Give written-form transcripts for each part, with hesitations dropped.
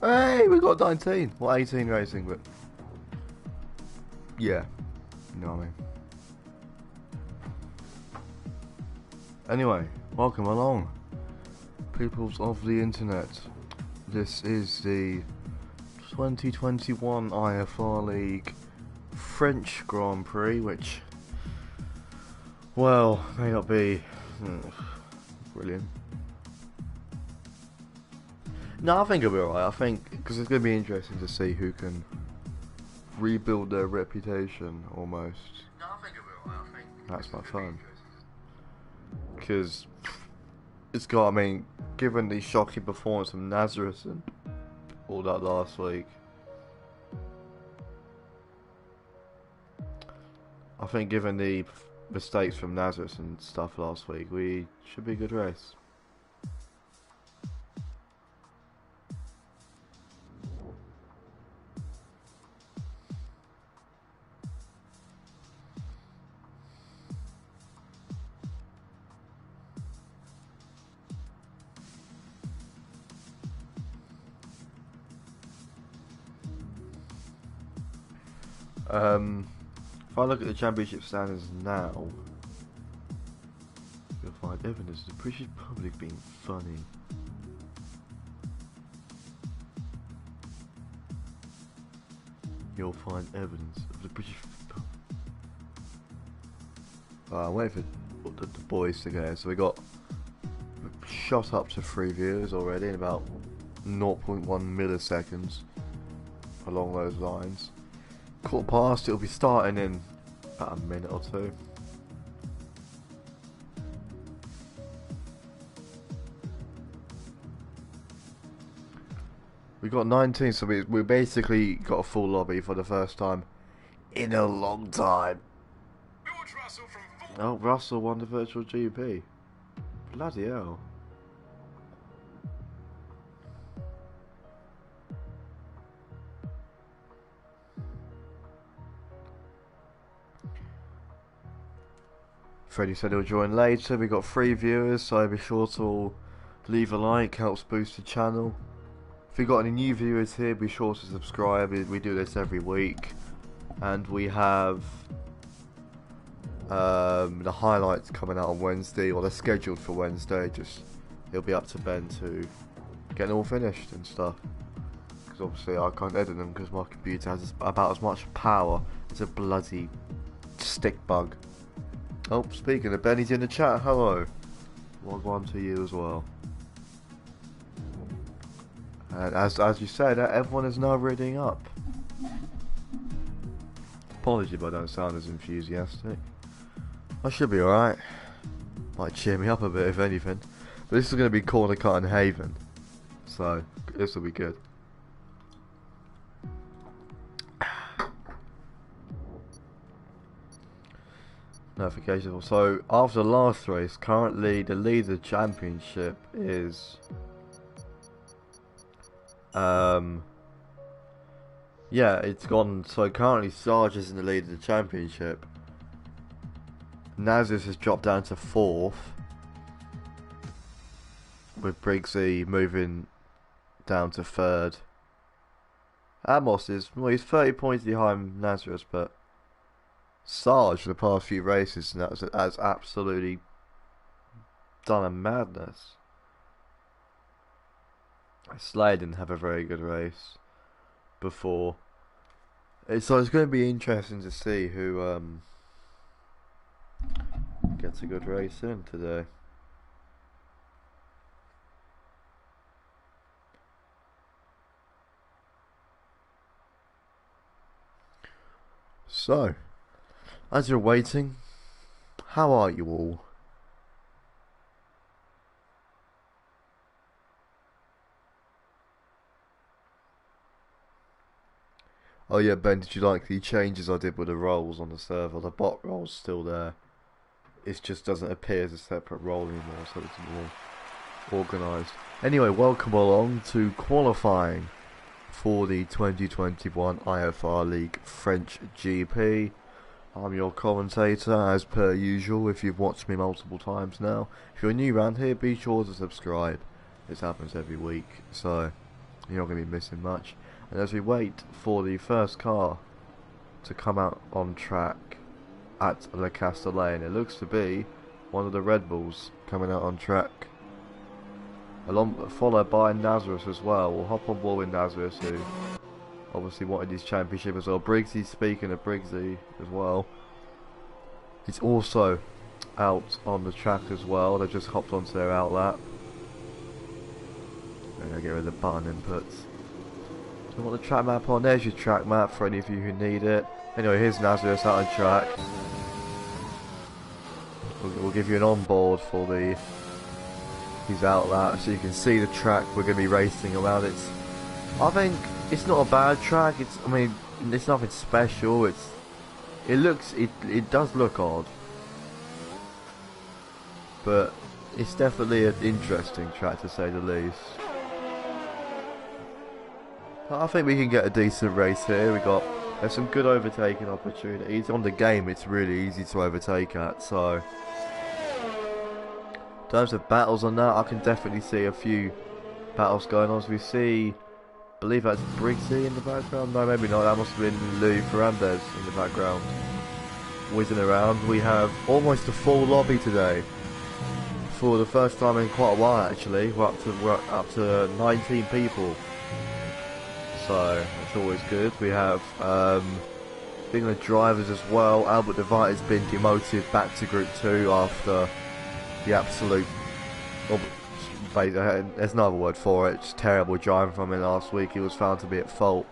Hey, we got 19. Well, 18 racing, but yeah, you know what I mean. Anyway, welcome along, peoples of the internet. This is the 2021 IFR League French Grand Prix, which, well, may not be brilliant. No, I think it'll be alright. I think because it's going to be interesting to see who can rebuild their reputation almost. No, I think it will. I think that's my fun. Because it's got, I mean, given the shocking performance from Nazareth and all that last week, I think given the mistakes from Nazareth and stuff last week, we should be a good race. If I look at the championship standings now, you'll find evidence of the British public being funny. You'll find evidence of the British public. I'm waiting for the boys to go. So we got shot up to 3 viewers already in about 0.1 milliseconds along those lines. Quarter past, it'll be starting in about a minute or two. We got 19, so we basically got a full lobby for the first time in a long time. Oh, Russell won the virtual GP. Bloody hell. Freddie said he'll join later. We got 3 viewers, so be sure to leave a like, helps boost the channel. If you got any new viewers here, be sure to subscribe. We do this every week, and we have the highlights coming out on Wednesday, or they're scheduled for Wednesday. Just it'll be up to Ben to get them all finished and stuff. Because obviously I can't edit them because my computer has about as much power as a bloody stick bug. Oh, speaking of Benny's in the chat, hello. Log on to you as well. And as you said, everyone is now reading up. Apologies if I don't sound as enthusiastic. I should be alright. Might cheer me up a bit if anything. But this is going to be Corner Cut and Haven. So, this will be good. Notification. So after the last race, currently the leader championship is yeah, it's gone. So currently Sarge is in the lead of the championship. Nazis has dropped down to 4th, with Briggsy moving down to 3rd. Amos is, well, he's 30 points behind Nazareth, but Sarge for the past few races and has absolutely done a madness. Slade didn't have a very good race before. So it's going to be interesting to see who gets a good race in today. So, as you're waiting, how are you all? Oh yeah, Ben, did you like the changes I did with the roles on the server? The bot role's still there. It just doesn't appear as a separate role anymore, so it's more organised. Anyway, welcome along to qualifying for the 2021 IFR League French GP. I'm your commentator, as per usual, if you've watched me multiple times now. If you're new around here, be sure to subscribe. This happens every week, so You're not going to be missing much. And as we wait for the first car to come out on track at Le Castellane, it looks to be one of the Red Bulls coming out on track. Followed by Nazareth as well. We'll hop on board with Nazareth, who obviously wanted his championship as well. Briggsy, speaking of Briggsy as well, he's also out on the track as well. They just hopped onto their outlap. I'm going to get rid of the button inputs. So you want the track map on? There's your track map for any of you who need it. Anyway, here's Nazareth out on track. We'll give you an onboard for his outlap so you can see the track we're going to be racing around. I think it's not a bad track. I mean, it's nothing special. It does look odd, but it's definitely an interesting track to say the least. I think we can get a decent race here. There's some good overtaking opportunities. On the game, it's really easy to overtake at, so in terms of battles on that, I can definitely see a few battles going on. As we see, I believe that's Briggsy in the background. No, maybe not. That must have been Louis Ferrandez in the background, whizzing around. We have almost a full lobby today, for the first time in quite a while. Actually, we're up to 19 people, so that's always good. We have speaking of drivers as well, Albert DeVite has been demoted back to Group 2 after the absolute, there's no other word for it, just terrible driving from him last week. He was found to be at fault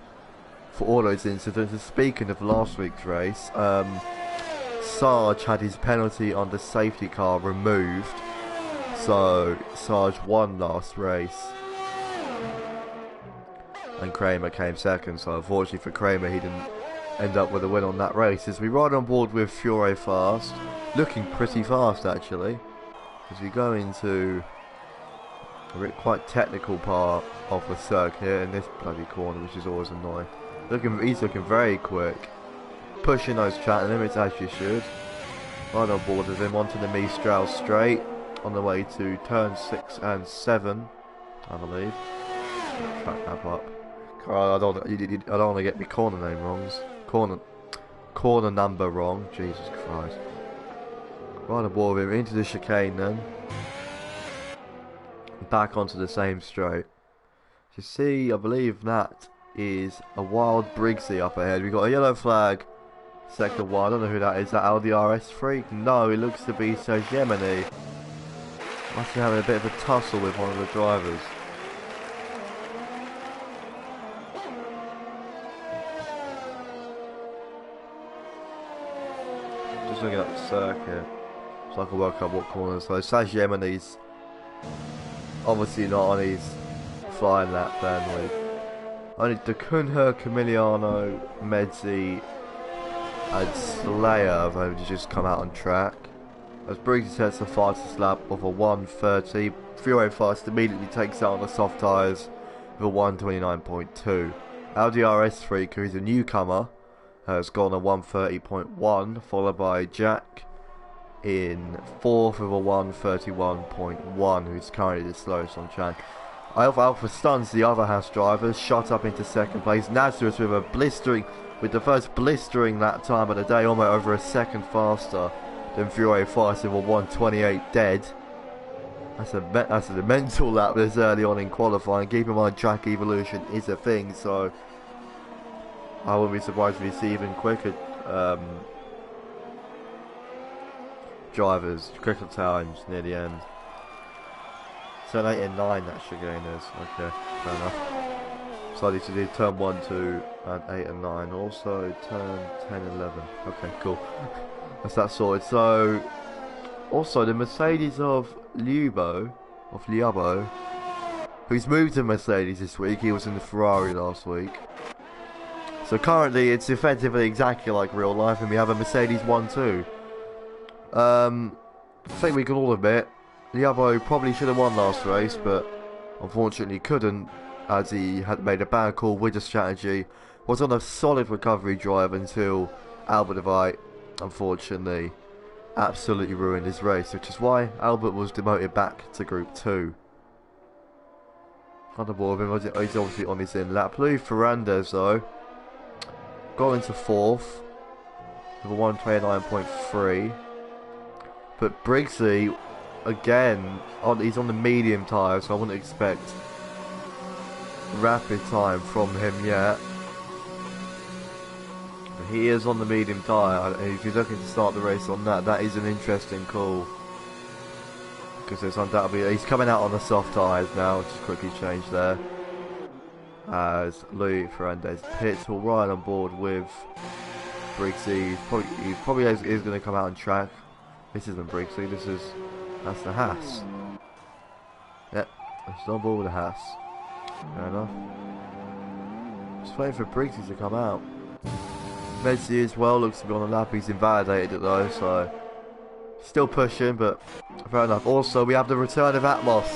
for all those incidents. And speaking of last week's race, Sarge had his penalty on the safety car removed, so Sarge won last race and Kramer came second, so unfortunately for Kramer he didn't end up with a win on that race. As we ride on board with Fiore Fast, looking pretty fast actually, as we go into a quite technical part of the circuit in this bloody corner, which is always annoying. He's looking very quick, pushing those track limits as you should. Right on board with him onto the Mistral straight on the way to turn 6 and 7, I believe. Track map up. I don't want to get my corner name wrong. Corner number wrong. Jesus Christ. Right on board with him into the chicane then. Back onto the same straight. You see, I believe that is a Wild Briggsy up ahead. We've got a yellow flag. Sector 1. I don't know who that is. That Audi RS freak? No, it looks to be Sergemini. Must be having a bit of a tussle with one of the drivers. Just looking up the circuit so I can work out what corners. So Sergemini's obviously not on his flying lap then, with only Decunha, Camiliano, Medzi and Slayer have only just come out on track. As Briggsy sets the fastest lap of a 1:30, Fiore Fast immediately takes out on the soft tyres with a 1:29.2. Audi RS Freak, who is a newcomer, has gone a 1:30.1, followed by Jack in 4th with a 1:31.1, who's currently the slowest on track. Alpha stuns the other Haas drivers, shot up into second place. Nazareth with the first blistering lap time of the day, almost over a second faster than Fiore Fast with a 1:28 dead. That's a mental lap this early on in qualifying. Keep in mind, track evolution is a thing, so I wouldn't be surprised if you see even quicker drivers, quicker times near the end. Turn 8 and 9 that chicane is. Okay, fair enough. So I need to do turn 1, 2 and 8 and 9. Also turn 10 and 11. Okay, cool. That's that sorted. So also the Mercedes of Liabo, who's moved to Mercedes this week. He was in the Ferrari last week. So currently it's effectively exactly like real life, and we have a Mercedes 1-2. I think we can all admit Liabo probably should have won last race, but unfortunately couldn't, as he had made a bad call with the strategy. Was on a solid recovery drive until Albert DeVite unfortunately absolutely ruined his race, which is why Albert was demoted back to Group 2. On the ball with him. He's obviously on his in lap. Luis Ferrandez though got into 4th with a 1:29.3. But Briggsy again he's on the medium tyre, so I wouldn't expect rapid time from him yet. But he is on the medium tyre, and if you're looking to start the race on that, that is an interesting call. Because there's undoubtedly he's coming out on the soft tyres now. Just quickly change there. As Luis Ferrandez pits, will ride on board with Briggsy. He probably is going to come out on track. This isn't Briggsy. That's the Haas. Yep, it's on board with the Haas. Fair enough. Just waiting for Briggsy to come out. Messi as well looks to be on the lap. He's invalidated it though, so still pushing, but fair enough. Also, we have the return of Atmos.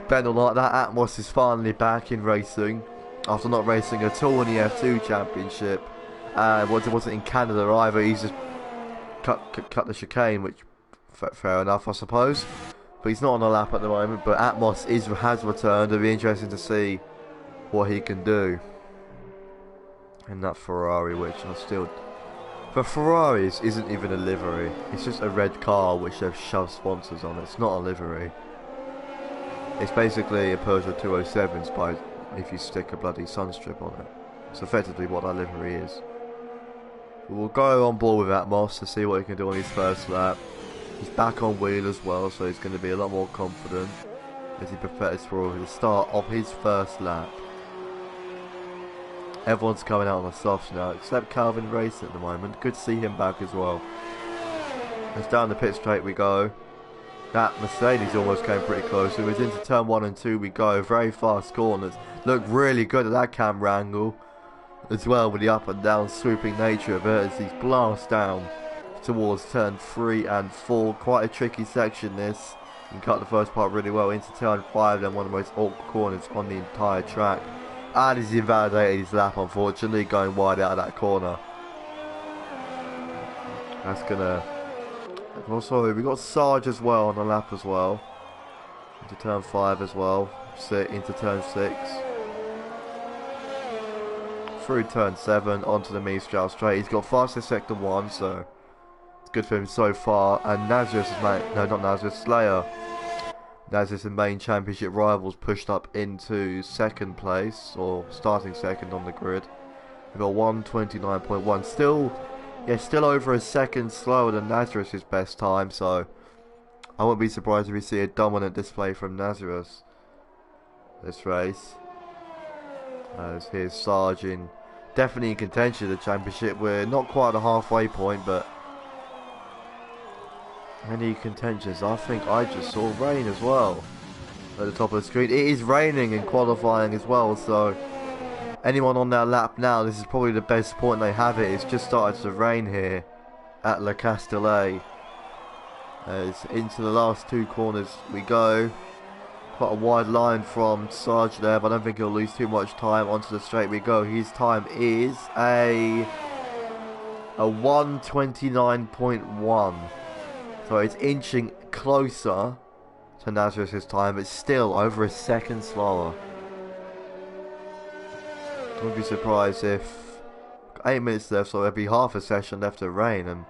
Ben or not, that Atmos is finally back in racing after not racing at all in the F2 Championship. And it wasn't in Canada either. He's just cut the chicane, which fair enough, I suppose. But he's not on the lap at the moment. But Atmos has returned. It'll be interesting to see what he can do in that Ferrari, which I still. For Ferraris, isn't even a livery. It's just a red car which they've shoved sponsors on. It's not a livery. It's basically a Peugeot 207s by if you stick a bloody sunstrip on it. It's effectively what that livery is. But we'll go on board with Atmos to see what he can do on his first lap. He's back on wheel as well, so he's going to be a lot more confident as he prepares for the start of his first lap. Everyone's coming out on the softs now, except Calvin Racing at the moment. Good to see him back as well. As down the pit straight we go. That Mercedes almost came pretty close. It was into turn 1 and 2 we go. Very fast corners. Look really good at that camera angle as well, with the up and down swooping nature of it as he blasts down towards turn 3 and 4. Quite a tricky section this. You can cut the first part really well into turn 5, then one of the most awkward corners on the entire track. And he's invalidated his lap, unfortunately, going wide out of that corner. That's gonna. Oh, sorry, we got Sarge as well on the lap as well. Into turn 5 as well. Into turn 6. Through turn 7 onto the Mistral straight. He's got fastest sector 1, so it's good for him so far. And Nazareth is no, not Nazareth, Slayer. Nazareth and main championship rivals pushed up into second place, or starting second on the grid. We've got 1:29.1. Still over a second slower than Nazareth's best time, so I wouldn't be surprised if we see a dominant display from Nazareth this race. As here's Sarge definitely in contention of the championship. We're not quite at the halfway point, but any contentions? I think I just saw rain as well at the top of the screen. It is raining in qualifying as well, so anyone on their lap now, this is probably the best point they have it. It's just started to rain here at Le Castellet. As into the last 2 corners we go. Quite a wide line from Sarge there, but I don't think he'll lose too much time. Onto the straight we go. His time is a 1:29.1. So it's inching closer to Nazareth's time, but still over a second slower. I wouldn't be surprised if 8 minutes left, so there'll be half a session left to rain. And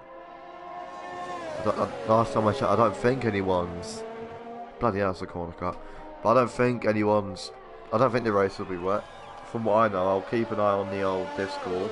last time I checked, I don't think anyone's. Bloody hell, that's a corner cut. But I don't think the race will be wet. From what I know, I'll keep an eye on the old Discord.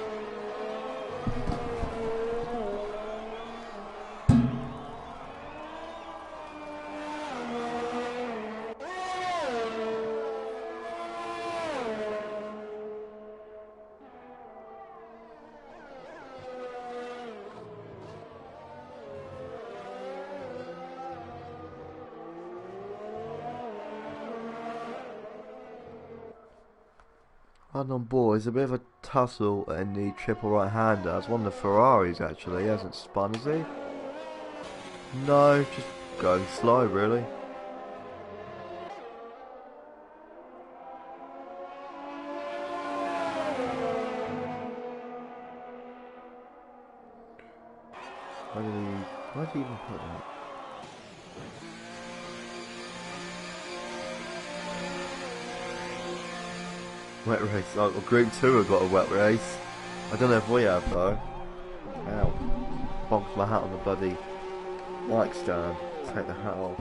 And on board, there's a bit of a tussle in the triple right-hander. It's one of the Ferraris actually. He hasn't spun, has he? No, just going slow really. Why did he even put that? Wet race. Oh, well, Group 2 have got a wet race. I don't know if we have though. Ow. Bonked my hat on the bloody mic stand. Take the hat off.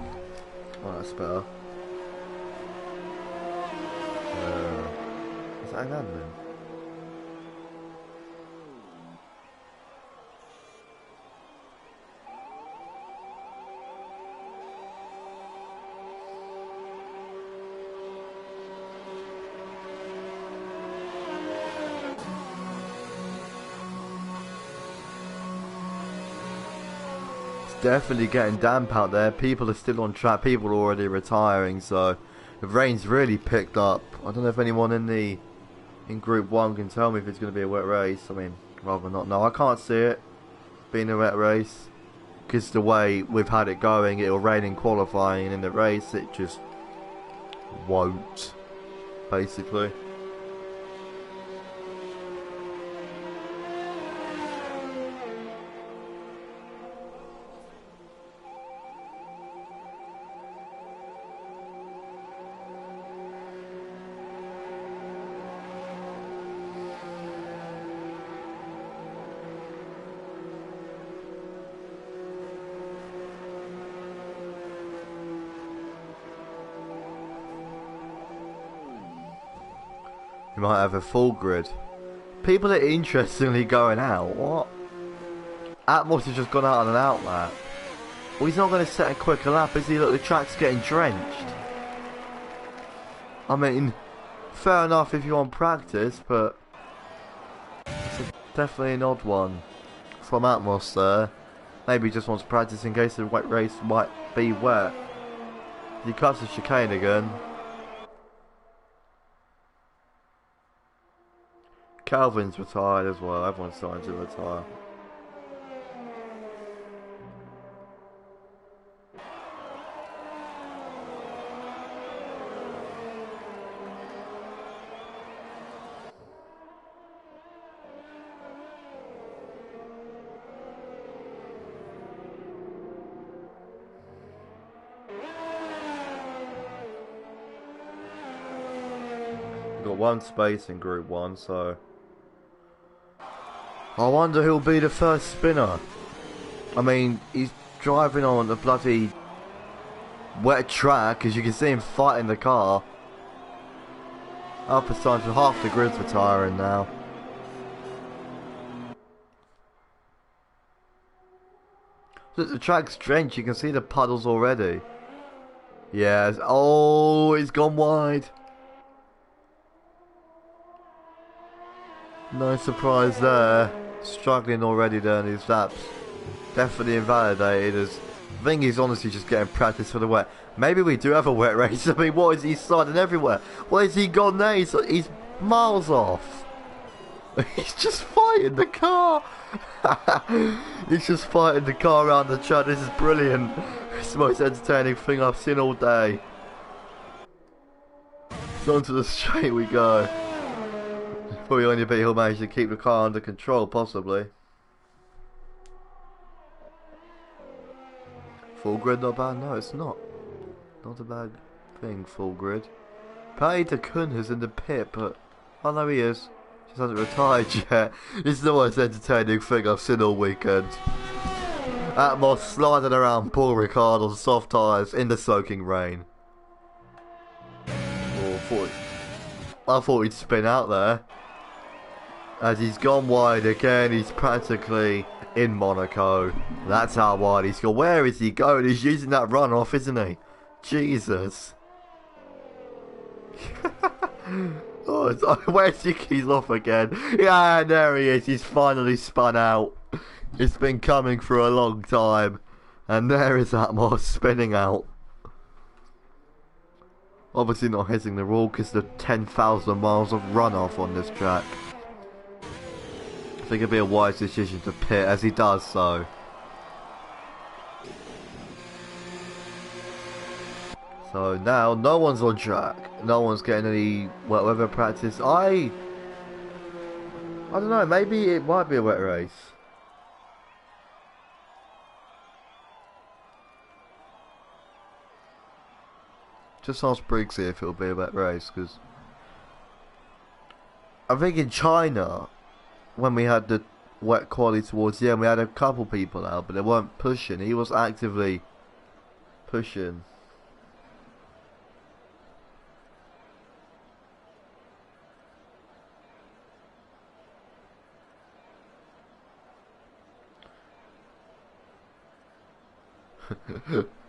Oh, that's better. Is that an admin? Definitely getting damp out there. People are still on track. People are already retiring, so the rain's really picked up. I don't know if anyone in Group 1 can tell me if it's going to be a wet race. I mean, rather not. No, I can't see it being a wet race because the way we've had it going, it'll rain in qualifying, and in the race it just won't, basically. You might have a full grid. People are interestingly going out. What? Atmos has just gone out on an outlet. Well, he's not going to set a quicker lap, is he? Look, the track's getting drenched. I mean, fair enough if you want practice, but it's definitely an odd one from Atmos there. Maybe he just wants practice in case the wet race might be wet. He cuts the chicane again. Calvin's retired as well. Everyone's starting to retire. We've got one space in Group 1, so I wonder who'll be the first spinner. I mean, he's driving on the bloody wet track, as you can see him fighting the car. Up a time for half the grid's retiring now. Look, the track's drenched, you can see the puddles already. Yes, oh, he's gone wide. No surprise there. Struggling already there in his laps. Definitely invalidated as I think he's honestly just getting practice for the wet. Maybe we do have a wet race. I mean, what is he sliding everywhere? Where's he gone now? He's miles off. He's just fighting the car. He's just fighting the car around the track. This is brilliant. It's the most entertaining thing I've seen all day. So onto the straight we go. Probably only bet he'll manage to keep the car under control, possibly. Full grid not bad? No, it's not. Not a bad thing, full grid. Peter Kun is in the pit, but oh no, he is. Just hasn't retired yet. It's the most entertaining thing I've seen all weekend. Atmos sliding around Paul Ricard on soft tyres in the soaking rain. Oh, I thought he'd spin out there. As he's gone wide again, he's practically in Monaco. That's how wide he's gone. Where is he going? He's using that runoff, isn't he? Jesus. Oh, where's Yuki's off again? Yeah, there he is. He's finally spun out. It's been coming for a long time. And there is Atmos spinning out. Obviously not hitting the rule because the 10,000 miles of runoff on this track. I think it'd be a wise decision to pit as he does so. So now no one's on track. No one's getting any wet weather practice. I don't know, maybe it might be a wet race. Just ask Briggsy if it'll be a wet race, because I think in China, when we had the wet quality towards the end, we had a couple people out, but they weren't pushing. He was actively pushing.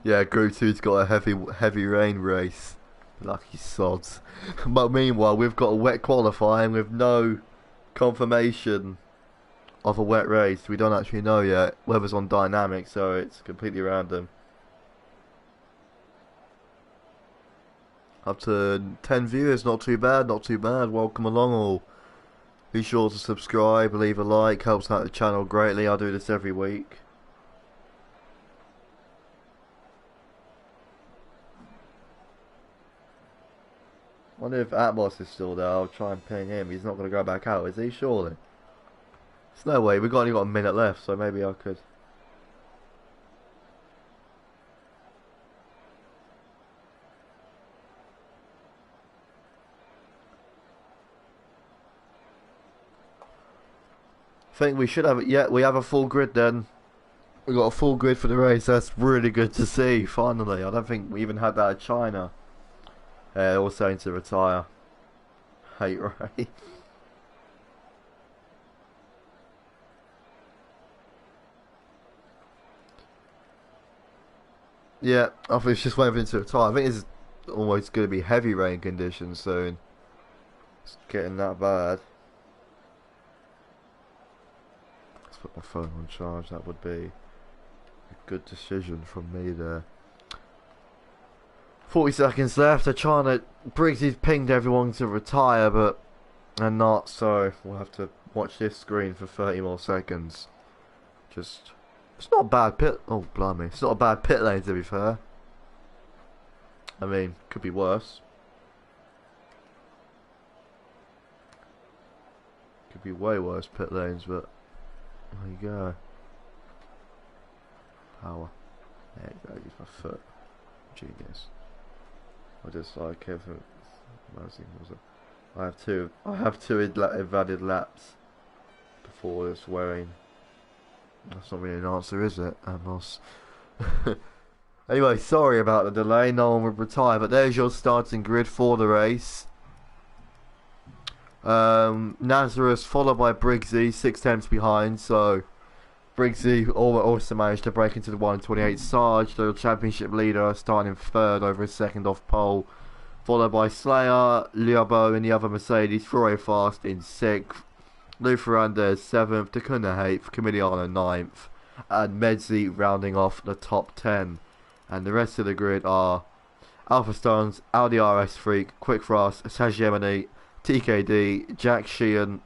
Yeah, Group 2's got a heavy rain race. Lucky sods. But meanwhile, we've got a wet qualifying with no confirmation of a wet race. We don't actually know yet. Weather's on dynamic, so it's completely random. Up to 10 viewers, not too bad, not too bad. Welcome along all. Be sure to subscribe, leave a like, helps out the channel greatly. I do this every week. Wonder if Atmos is still there. I'll try and ping him. He's not going to go back out, is he? Surely. There's no way. We've only got a minute left, so maybe I could. I think we should have it. Yeah, we have a full grid then. We got a full grid for the race. That's really good to see. Finally, I don't think we even had that at China. All saying to retire. Hate Ray. Yeah, I think it's just waiting to retire. I think it's almost going to be heavy rain conditions soon. It's getting that bad. Let's put my phone on charge. That would be a good decision from me there. 40 seconds left. They're trying to. Briggsy's pinged everyone to retire, but they're not, so we'll have to watch this screen for 30 more seconds. Just. It's not a bad pit. Oh, blimey. It's not a bad pit lane, to be fair. I mean, could be worse. Could be way worse pit lanes, but. There you go. Power. There you go. Use my foot. Genius. I just like everything. I have two invalid laps before this wearing. That's not really an answer, is it, Amos? Anyway, sorry about the delay. No one would retire, but there's your starting grid for the race. Nazareth followed by Briggsy, 6 tenths behind. So Briggsy also managed to break into the 128. Sarge, the championship leader, starting in third over a second off pole, followed by Slayer, Liabo in the other Mercedes, Ferrari Fast in 6th, Lou Ferrandez 7th, Takuna 8th, Camiliano 9th, and Medzi rounding off the top 10. And the rest of the grid are Alpha Stones, Audi RS Freak, Quick Frost, Sagemini, TKD, Jack Sheehan,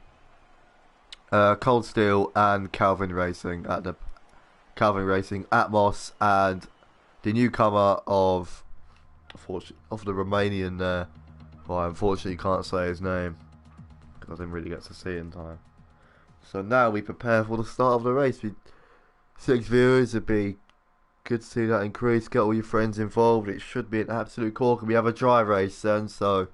Cold Steel, and Calvin Racing Atmos, and the newcomer of the Romanian there. Well, I unfortunately can't say his name because I didn't really get to see it in time. So now we prepare for the start of the race. 6 viewers, it'd be good to see that increase. Get all your friends involved. It should be an absolute corker. We have a dry race then, so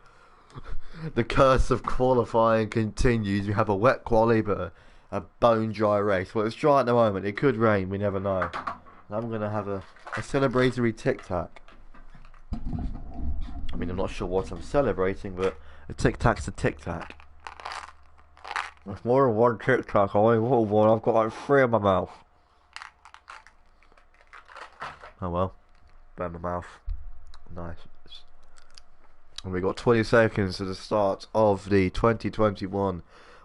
the curse of qualifying continues. We have a wet quali, but a bone dry race. Well, it's dry at the moment. It could rain. We never know. And I'm gonna have a celebratory tic tac. I mean, I'm not sure what I'm celebrating, but a tic tac's a tic tac. There's more than one tic tac. I only want one. I've got like 3 in my mouth. Oh well, burn my mouth. Nice. And we got 20 seconds to the start of the 2021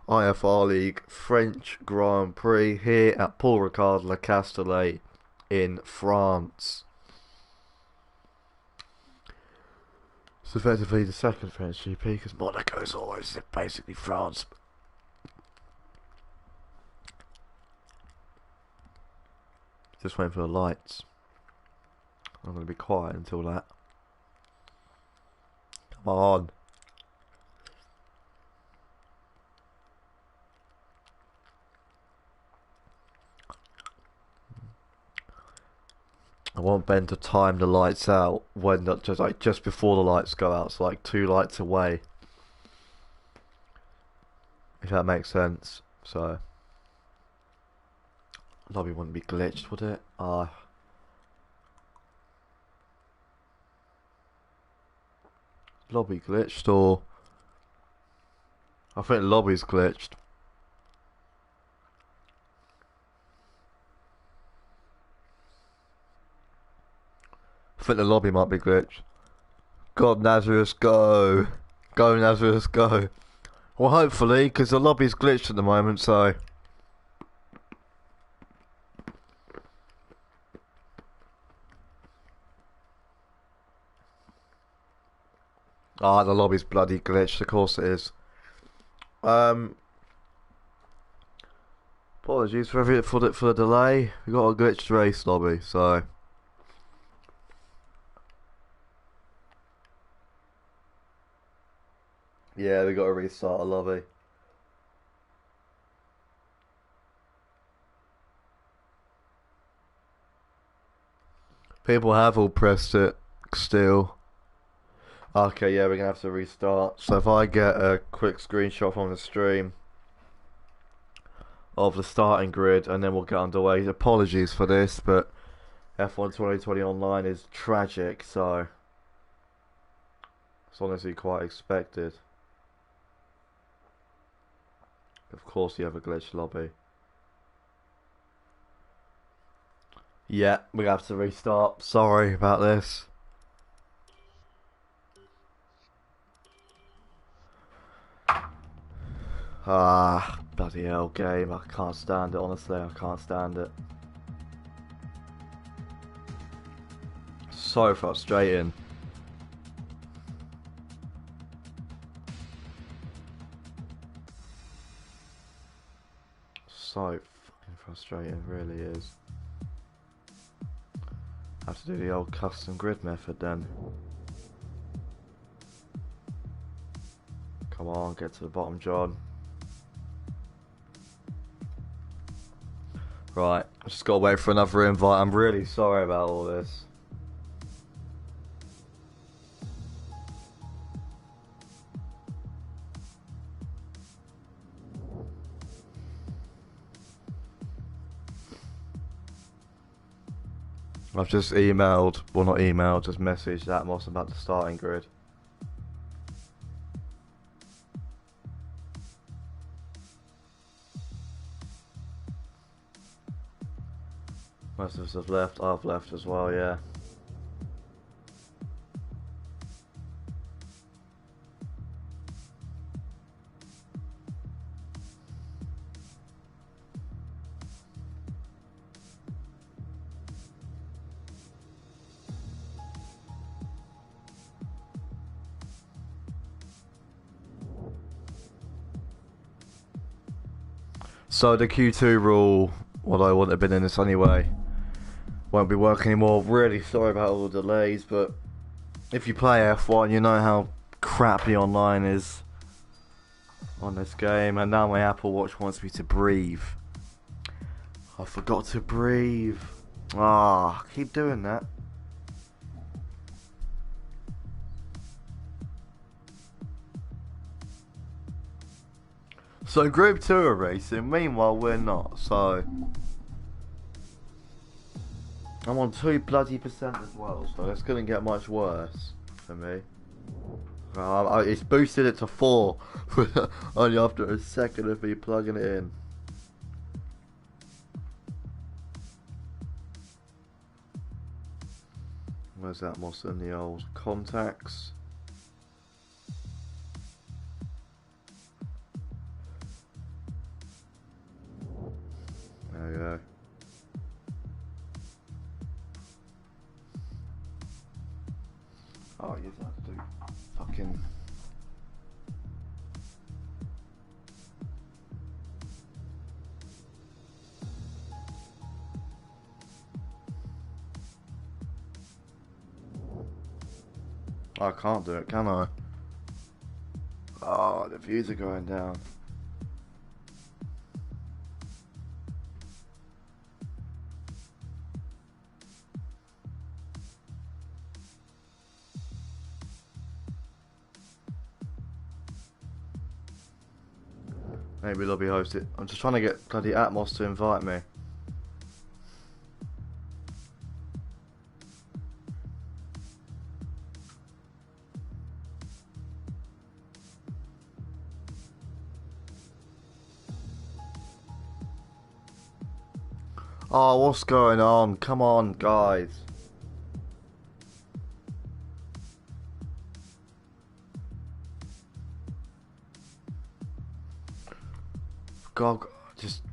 IFR League French Grand Prix here at Paul Ricard Le Castellet in France. It's effectively the second French GP because Monaco is always basically France. Just waiting for the lights. I'm going to be quiet until that. Come on. I want Ben to time the lights out when just before the lights go out, so like 2 lights away. if that makes sense. So lobby wouldn't be glitched, would it? Lobby glitched, or I think lobby's glitched. I think the lobby might be glitched. God, Nazareth, go! Go, Nazareth, go! Well, hopefully, because the lobby's glitched at the moment, so. The lobby's bloody glitched, of course it is. Apologies for the delay. We got a glitched race lobby, so. Yeah, we got to restart a lobby. People have all pressed it still. Okay, yeah, we're gonna have to restart. So if I get a quick screenshot from the stream of the starting grid, and then we'll get underway. Apologies for this, but F1 2020 online is tragic, so it's honestly quite expected. Of course you have a glitched lobby. Yeah, we have to restart. Sorry about this. Bloody hell game. I can't stand it, honestly. I can't stand it. So frustrating. So fucking frustrating, really is. Have to do the old custom grid method then. Come on, get to the bottom, John. Right, just gotta wait for another invite. I'm really sorry about all this. I've just emailed, well not emailed, just messaged Atmos about the starting grid. Most of us have left, I've left as well, yeah. So the Q2 rule, well I wouldn't have been in this anyway, won't be working anymore. Really sorry about all the delays, but if you play F1 you know how crappy online is on this game, and now my Apple Watch wants me to breathe. I forgot to breathe. Keep doing that. So Group 2 are racing, meanwhile we're not, so I'm on 2% as well, so it's gonna get much worse for me. It's boosted it to 4 only after a second of me plugging it in. Where's that moss in the old contacts? There we go. Oh, you have to do fucking. I can't do it, can I? Oh, the views are going down. Maybe lobby host it. I'm just trying to get bloody Atmos to invite me. Oh, what's going on? Come on, guys. God, just...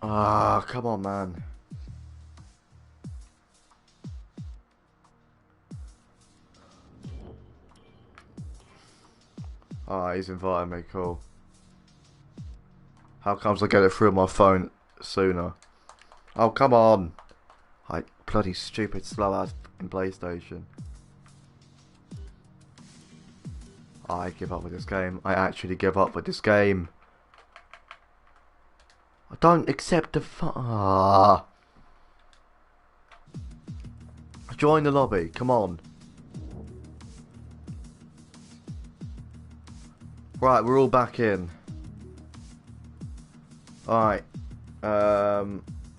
come on, man. He's inviting me, cool. How comes I get it through my phone sooner? Oh, come on! Like, bloody stupid slow ass fucking PlayStation. I give up with this game. I actually give up with this game. I don't accept the Join the lobby, come on. Right, we're all back in. Alright.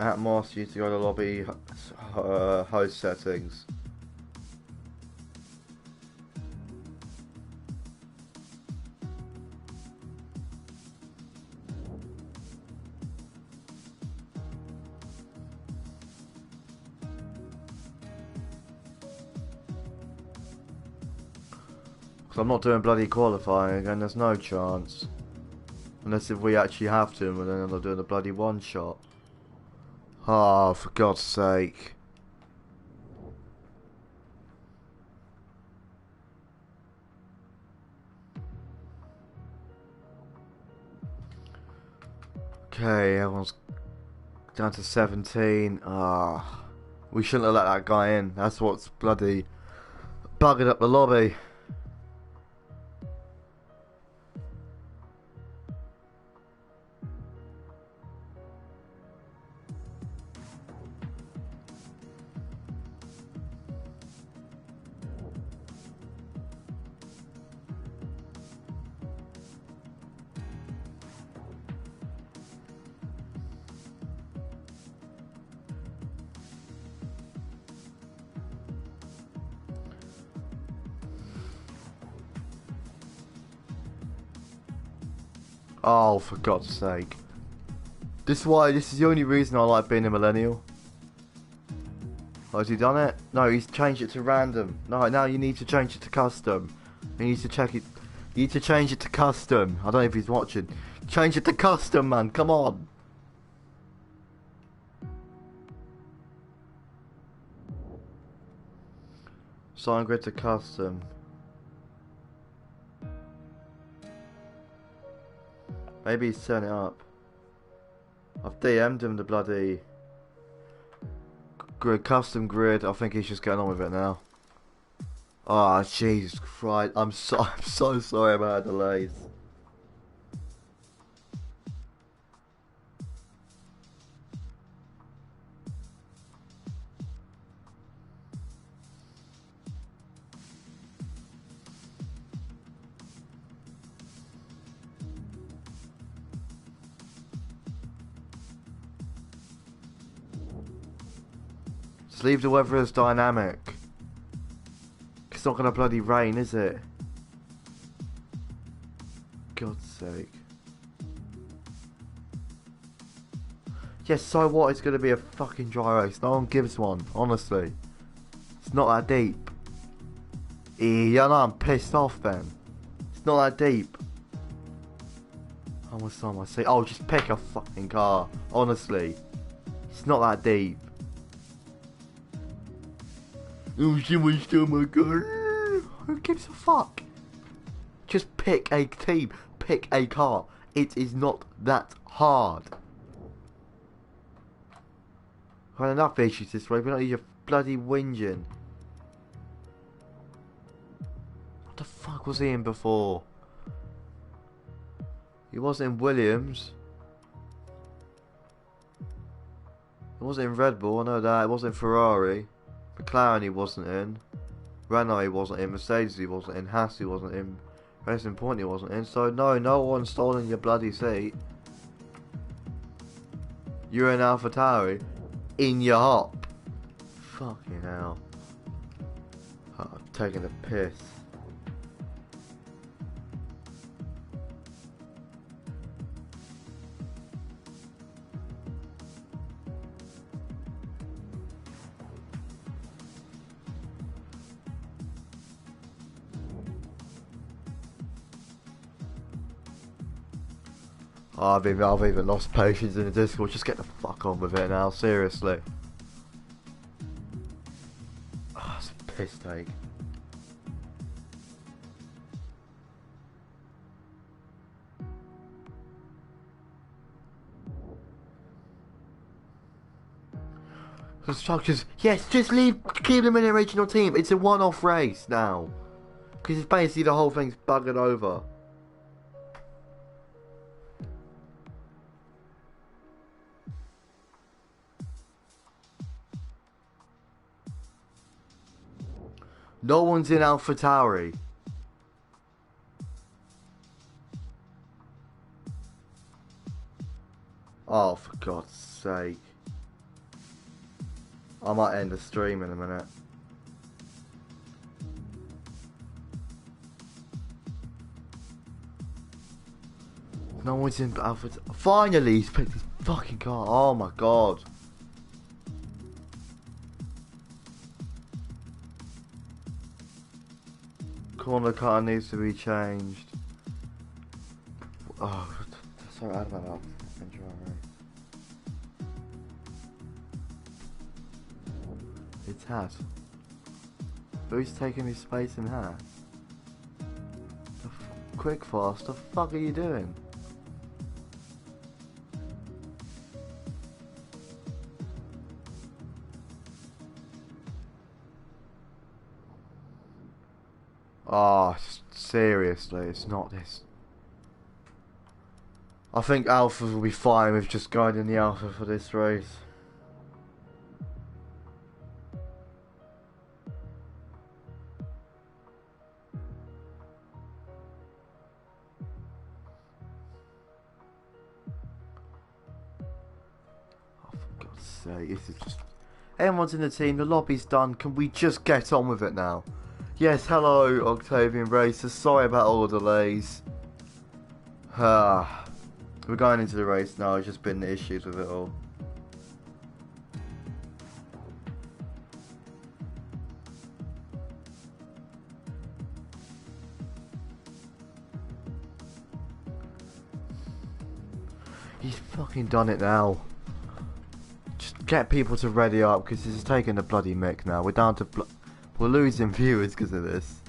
Atmos, you need to go to lobby host settings. Because I'm not doing bloody qualifying again, there's no chance. Unless if we actually have to, and then I'm doing a bloody one shot. Oh, for God's sake. Okay, everyone's down to 17. We shouldn't have let that guy in. That's what's bloody bugging up the lobby. Oh, for God's sake. This is the only reason I like being a millennial. Oh, has he done it? No, he's changed it to random. No, now you need to change it to custom. You need to check it. You need to change it to custom. I don't know if he's watching. Change it to custom, man. Come on. Sign grid to custom. Maybe he's turning it up. I've DM'd him the bloody custom grid. I think he's just getting on with it now. Ah, oh, Jesus Christ! I'm so sorry about the delays. Just leave the weather as dynamic. It's not gonna bloody rain, is it? God's sake. Yes, so what? It's gonna be a fucking dry race. No one gives one, honestly. It's not that deep. Yeah, no, I'm pissed off then. It's not that deep. How much time I say? Oh, just pick a fucking car. Honestly. It's not that deep. Oh, someone stole my car. Who gives a fuck? Just pick a team. Pick a car. It is not that hard. I've had enough issues this way. We don't need your bloody whinging. What the fuck was he in before? He wasn't in Williams. He wasn't in Red Bull, I know that. It wasn't in Ferrari. McLaren he wasn't in. Renault he wasn't in. Mercedes he wasn't in. Haas he wasn't in. Racing Point he wasn't in, so no, no one's stolen your bloody seat. You're in AlphaTauri in your hop. Fucking hell. Oh, I'm taking the piss. Oh, I've even lost patience in the Discord. Just get the fuck on with it now, seriously. Oh, it's a piss take. Constructors, yes, just keep them in the original team. It's a one-off race now. Because it's basically the whole thing's buggered over. No one's in AlphaTauri. Oh, for God's sake. I might end the stream in a minute. No one's in AlphaTauri. Finally, he's picked his fucking car. Oh my God. Corner car needs to be changed. Oh, sorry, I had my mouth. It's Hat. Who's taking his space in Hat? Quick fast, the fuck are you doing? Oh, seriously, it's not this. I think Alphas will be fine with just going in the Alpha for this race. Oh, for God's sake, this is just... Everyone's in the team, the lobby's done, can we just get on with it now? Yes, hello Octavian Racer, sorry about all the delays. We're going into the race now, it's just been the issues with it all. He's fucking done it now. Just get people to ready up because this is taking the bloody mick now. We're down to... We're losing viewers because of this.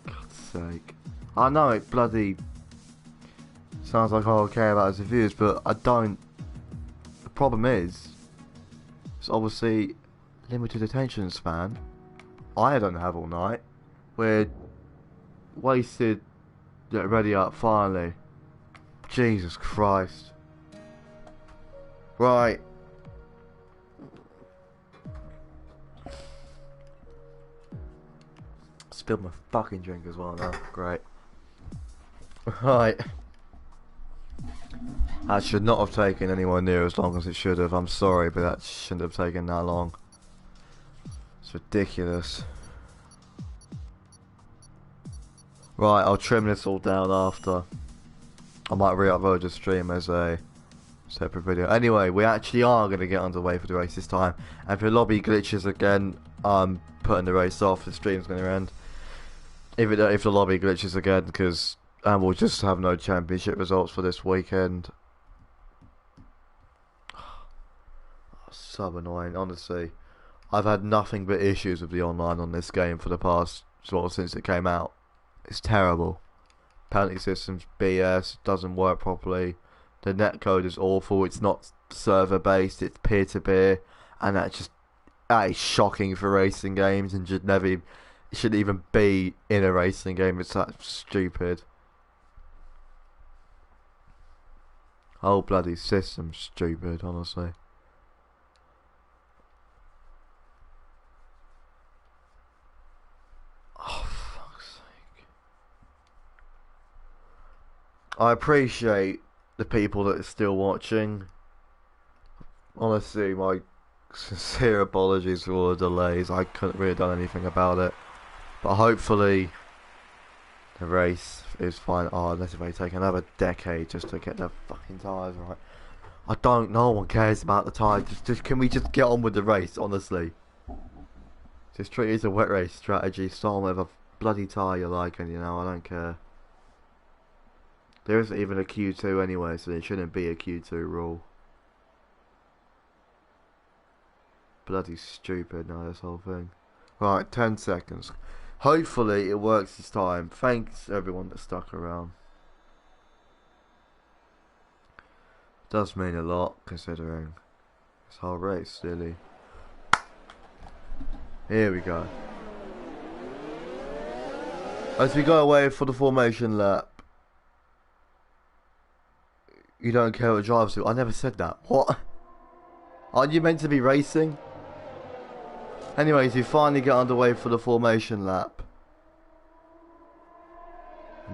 God's sake. I know it bloody... sounds like I care about his reviews, but I don't. The problem is, it's obviously limited attention span. I don't have all night. We're wasted. Get ready up finally. Jesus Christ. Right. Spilled my fucking drink as well now. Great. Right. That should not have taken anywhere near as long as it should have. I'm sorry, but that shouldn't have taken that long. It's ridiculous. Right, I'll trim this all down after. I might re-upload the stream as a separate video. Anyway, we actually are going to get underway for the race this time. And if the lobby glitches again, I'm putting the race off. The stream's going to end. If the lobby glitches again, because we'll just have no championship results for this weekend. So annoying, honestly. I've had nothing but issues with the online on this game for the past sort of since it came out. It's terrible. Penalty system's BS, doesn't work properly. The netcode is awful. It's not server based. It's peer to peer, and that is shocking for racing games, and shouldn't even be in a racing game. It's that stupid. Whole bloody system's stupid, honestly. Oh, fuck's I appreciate the people that are still watching. Honestly, my sincere apologies for all the delays. I couldn't really done anything about it. But hopefully the race is fine. Oh, unless it may take another decade just to get the fucking tyres right. I don't. No one cares about the tyres. Just can we just get on with the race? Honestly, just treat it as a wet race strategy. Start with a bloody tyre you like, and I don't care. There isn't even a Q2 anyway, so there shouldn't be a Q2 rule. Bloody stupid now, this whole thing. Right, 10 seconds. Hopefully it works this time. Thanks everyone that stuck around. Does mean a lot considering this whole race, really. Here we go. As we go away for the formation lap. You don't care what drives do. I never said that. What? Aren't you meant to be racing? Anyways, we finally get underway for the formation lap.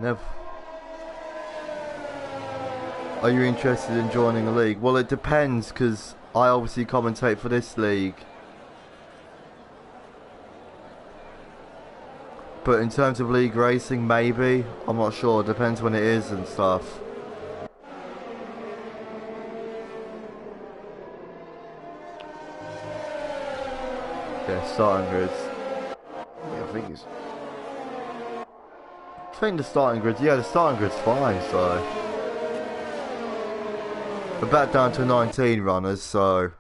Never. Are you interested in joining a league? Well, it depends, because I obviously commentate for this league. But in terms of league racing, maybe. I'm not sure. It depends when it is and stuff. Yeah, starting grids. Yeah, I think the starting grids. Yeah, the starting grid's fine. So we're back down to 19 runners. So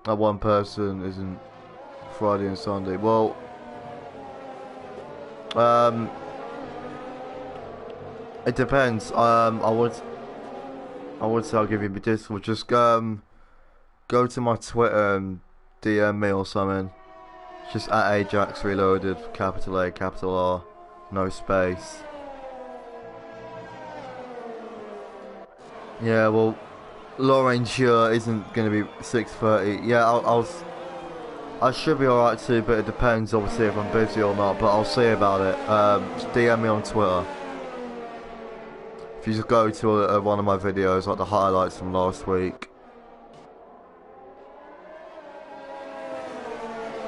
that one person isn't Friday and Sunday. Well, it depends. I would say I'll give you a bit of just go to my Twitter and DM me or something. Just at Ajax Reloaded, capital A, capital R, no space. Yeah, well, Lauren sure isn't going to be 6:30. Yeah, I should be alright too, but it depends obviously if I'm busy or not. But I'll see about it. Just DM me on Twitter. If you just go to one of my videos, like the highlights from last week.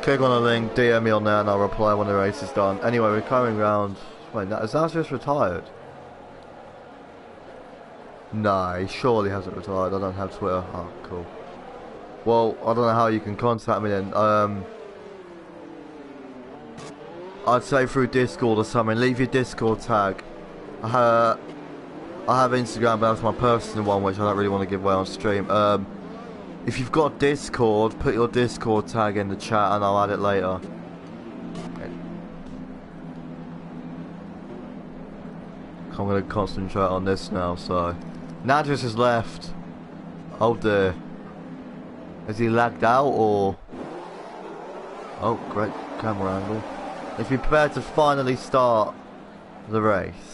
Click on a link, DM me on there, and I'll reply when the race is done. Anyway, we're coming round. Wait, is that just retired? Nah, he surely hasn't retired. I don't have Twitter. Oh, cool. Well, I don't know how you can contact me then. I'd say through Discord or something. Leave your Discord tag. I have Instagram, but that's my personal one, which I don't really want to give away on stream. If you've got Discord, put your Discord tag in the chat and I'll add it later. I'm going to concentrate on this now, so... Nadris has left. Oh dear. Is he lagged out or... Oh, great camera angle. If you're prepared to finally start the race.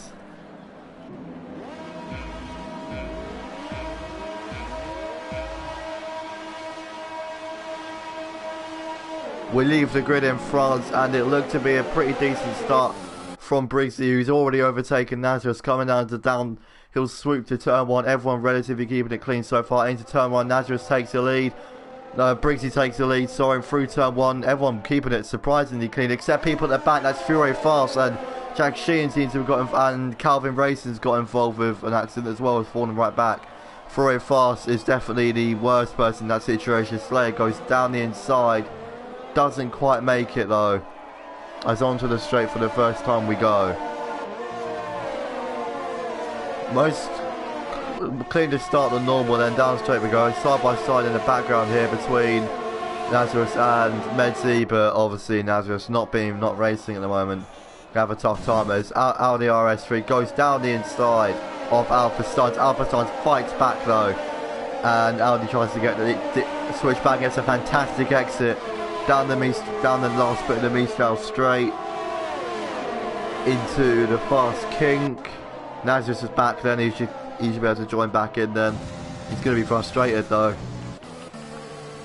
We leave the grid in France, and it looked to be a pretty decent start from Briggsy, who's already overtaken Nazareth, coming down to downhill swoop to turn 1. Everyone relatively keeping it clean so far. Into turn 1, Nazareth takes the lead. Briggsy takes the lead, soaring through turn 1. Everyone keeping it surprisingly clean, except people at the back. That's Fury Fast, and Jack Sheehan seems to have got and Calvin Racing's got involved with an accident as well, as falling right back. Fury Fast is definitely the worst person in that situation. Slayer goes down the inside. Doesn't quite make it though, as onto the straight for the first time we go. Most cleaner start than normal, then down straight we go, side by side in the background here between Nazareth and Medzi, but obviously Nazareth's not racing at the moment. Have a tough time as Audi RS3 goes down the inside of Alpha Studs. Alpha Studs fights back though, and Audi tries to get the switch back. It's a fantastic exit. Down the last bit of the Mistral straight into the fast kink. Nazareth is back then, he should be able to join back in then. He's going to be frustrated though.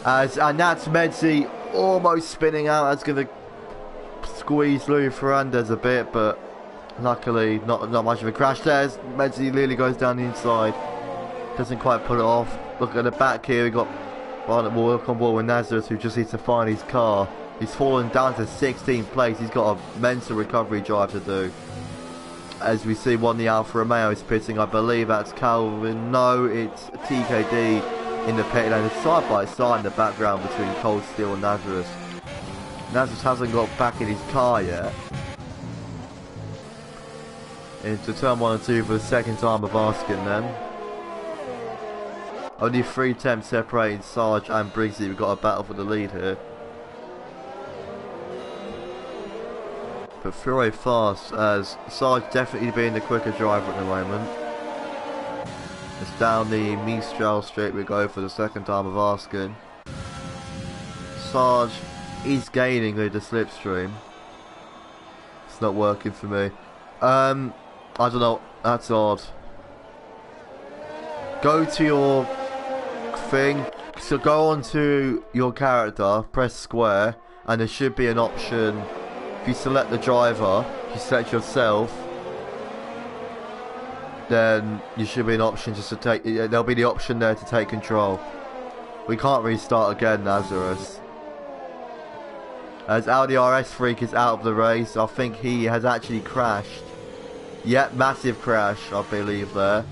And that's Medzi almost spinning out. That's going to squeeze Louis Ferrandez a bit, but Luckily, not much of a crash there. Medzi nearly goes down the inside. Doesn't quite pull it off. Look at the back here. We got Barnett Walk on board with Nazareth, who just needs to find his car. He's fallen down to 16th place. He's got a mental recovery drive to do. As we see, one the Alfa Romeo is pitting. I believe that's Calvin. No, it's TKD in the pit lane. It's side by side in the background between Cold Steel and Nazareth. Nazareth hasn't got back in his car yet. Into turn 1 and 2 for the second time of asking then. Only 3 attempts separating Sarge and Briggsy. We've got a battle for the lead here. But very fast, as Sarge definitely being the quicker driver at the moment. It's down the Mistral straight we go for the second time of asking. Sarge is gaining with the slipstream. It's not working for me. I don't know, that's odd. Go to your thing, so go on to your character, press square, and there should be an option. If you select the driver, if you select yourself, then you should be an option just to take, there'll be the option there to take control. We can't restart again, Nazareth. As Audi RS Freak is out of the race, I think he has actually crashed. Yep, massive crash, I believe there.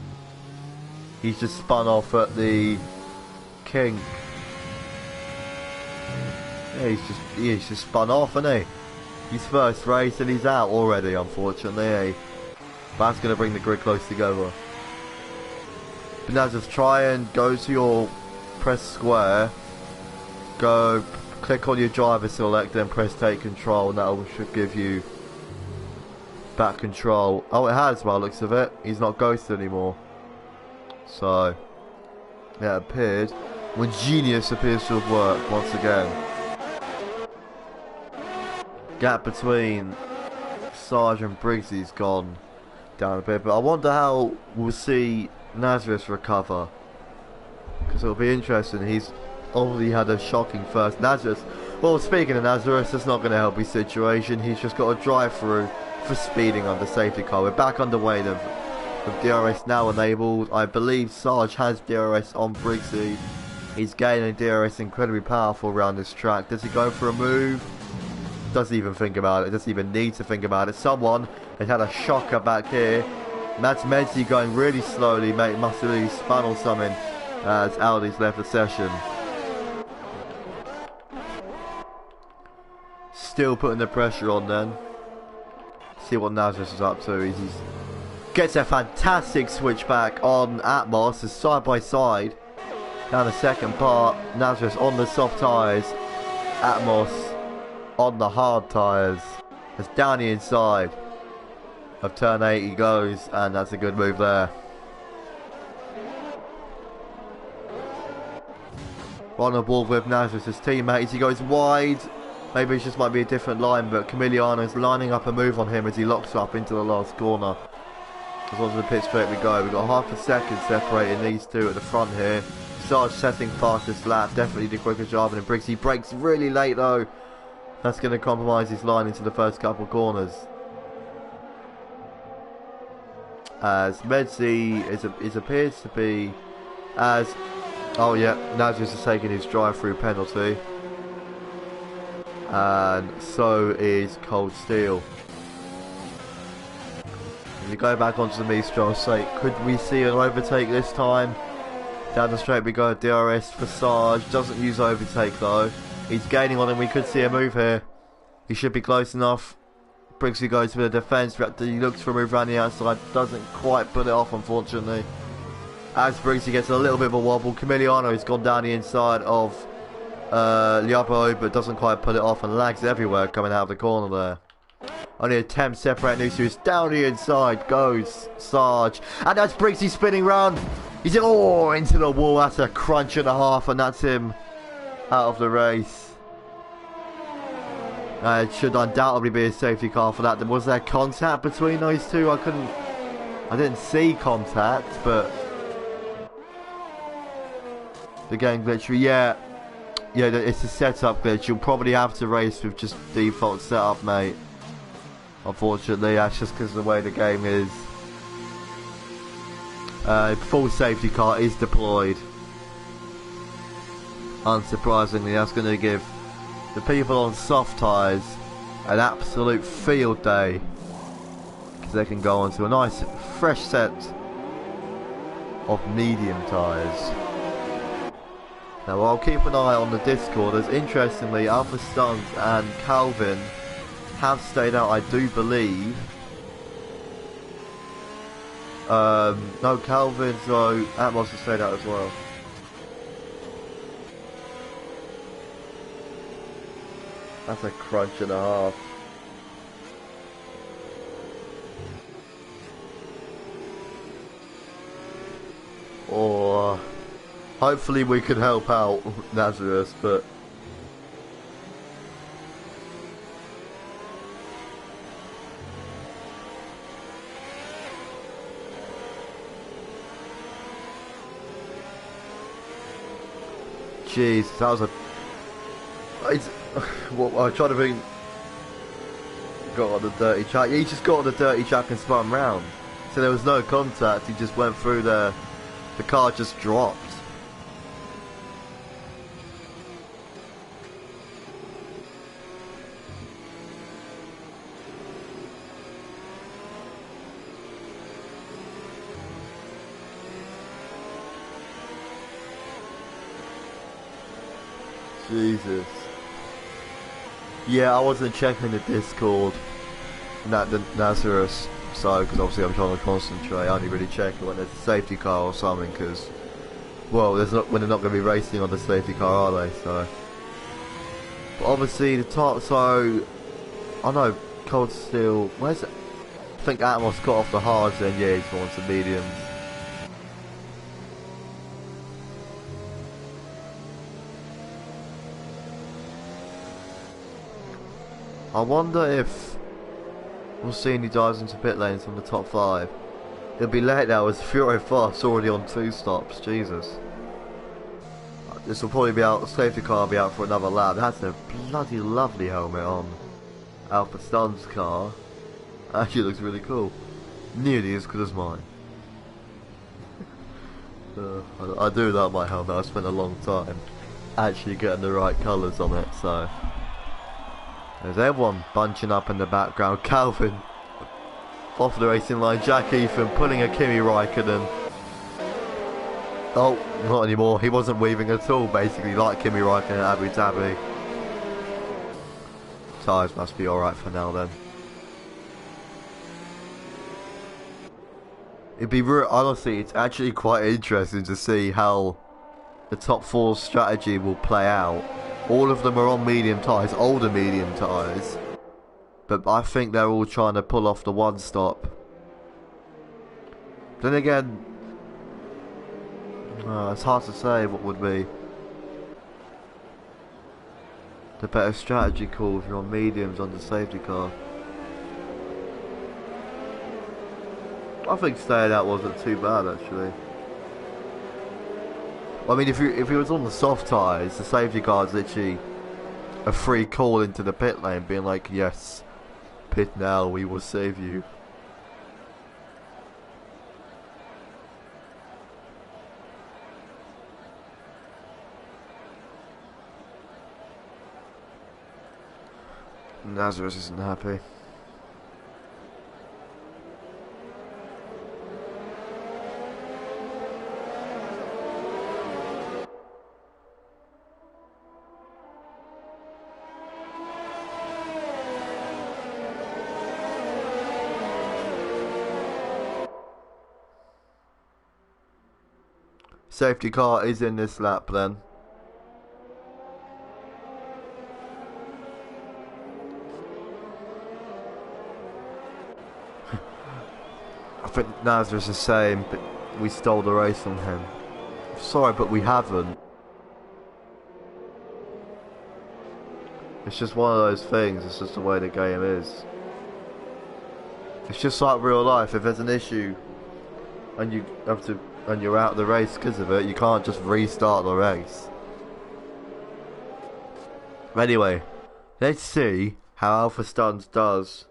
He's just spun off at the kink. Yeah, he's just spun off, isn't he? His first race and he's out already, unfortunately. That's going to bring the grid close together. But now just try and go to your press square. Go click on your driver select, then press take control, and that should give you back control. Oh, it has by the looks of it. He's not ghosted anymore. So, yeah, it appeared. When Genius appears to have worked once again. Gap between Sarge and Briggsy's gone down a bit, but I wonder how we'll see Nazareth recover, because it'll be interesting. He's already had a shocking first. Nazareth, well, speaking of Nazareth, that's not going to help his situation. He's just got a drive through for speeding on the safety car. We're back underway then, with DRS now enabled. I believe Sarge has DRS on Briggsy. He's gaining DRS incredibly powerful around this track. Does he go for a move? Doesn't even think about it. Doesn't even need to think about it. Someone has had a shocker back here. Mads Medzi going really slowly. Mate, must have really spun or something as Audi's left the session. Still putting the pressure on then. See what Nazareth is up to. He's gets a fantastic switchback on Atmos. It's side by side down the second part. Nazareth on the soft tyres. Atmos on the hard tyres. It's down the inside of turn 8 he goes, and that's a good move there. On the ball with Nazareth, his teammates. He goes wide. Maybe it just might be a different line, but Camiliano's lining up a move on him as he locks up into the last corner. As onto the pit straight we go. We've got half a second separating these two at the front here. Sarge setting fastest lap, definitely the quickest driver in Briggs. He brakes really late though. That's going to compromise his line into the first couple corners. As Medzi is appears to be as, oh yeah, Nazareth is taking his drive-through penalty, and so is Cold Steel. If we go back onto the Mistral site, could we see an overtake this time? Down the straight we go, DRS for Sarge, doesn't use overtake though. He's gaining on him, we could see a move here. He should be close enough. Briggsy goes for the defence, he looks for a move around the outside, doesn't quite put it off unfortunately. As Briggsy gets a little bit of a wobble, Camiliano has gone down the inside of Liabo, but doesn't quite put it off and lags everywhere coming out of the corner there. Only attempt separate new series, down the inside goes Sarge, and that's Briggsy spinning round. He's into the wall. That's a crunch and a half, and that's him out of the race. It should undoubtedly be a safety car for that. Was there contact between those two? I didn't see contact, but the game glitch. Yeah, it's a setup glitch. You'll probably have to race with just default setup, mate. Unfortunately, that's just because of the way the game is. Full safety car is deployed. Unsurprisingly, that's going to give the people on soft tyres an absolute field day, because they can go onto a nice fresh set of medium tyres. Now I'll keep an eye on the Discord, as interestingly Alpha Stuns and Calvin have stayed out, I do believe. No, Calvin, so Atmos has stayed out as well. That's a crunch and a half. Or hopefully we can help out Nazareth, but jeez, that was a. It's, well, I tried to think. Got on the dirty track. He just got on the dirty track and spun round. So there was no contact. He just went through there. The car just dropped. Jesus. Yeah, I wasn't checking the Discord. The Nazareth side, because obviously I'm trying to concentrate. I only really check it when there's a safety car or something, because, well, when they're not going to be racing on the safety car, are they? So, but obviously the top. So, I know Cold Steel. Where's it? I think Atmos got off the hards, then yeah, he's gone to mediums. I wonder if we'll see any dives into pit lanes from the top 5. It'll be late now as Fury Fast already on 2 stops. Jesus. This will probably be out. Safety car will be out for another lap. That's a bloody lovely helmet on Alpha Stun's car. Actually looks really cool. Nearly as good as mine. I do like my helmet. I spent a long time actually getting the right colours on it, so. There's everyone bunching up in the background. Calvin off the racing line. Jack Ethan pulling a Kimi Raikkonen. Oh, not anymore. He wasn't weaving at all, basically, like Kimi Raikkonen at Abu Dhabi. Tyres must be alright for now then. It'd be real, honestly, it's actually quite interesting to see how the top 4 strategy will play out. All of them are on medium tyres, older medium tyres. But I think they're all trying to pull off the one stop. Then again, it's hard to say what would be the better strategy call if you're on mediums on the safety car. I think staying out wasn't too bad actually. I mean, if he was on the soft tyres, the safety car's literally a free call into the pit lane, being like, yes, pit now, we will save you. Nazareth isn't happy. Safety car is in this lap then. I think Nazareth is saying that we stole the race from him. Sorry, but we haven't. It's just one of those things, it's just the way the game is. It's just like real life. If there's an issue and you have to, and you're out of the race because of it, you can't just restart the race. Anyway, let's see how Alpha Stuns does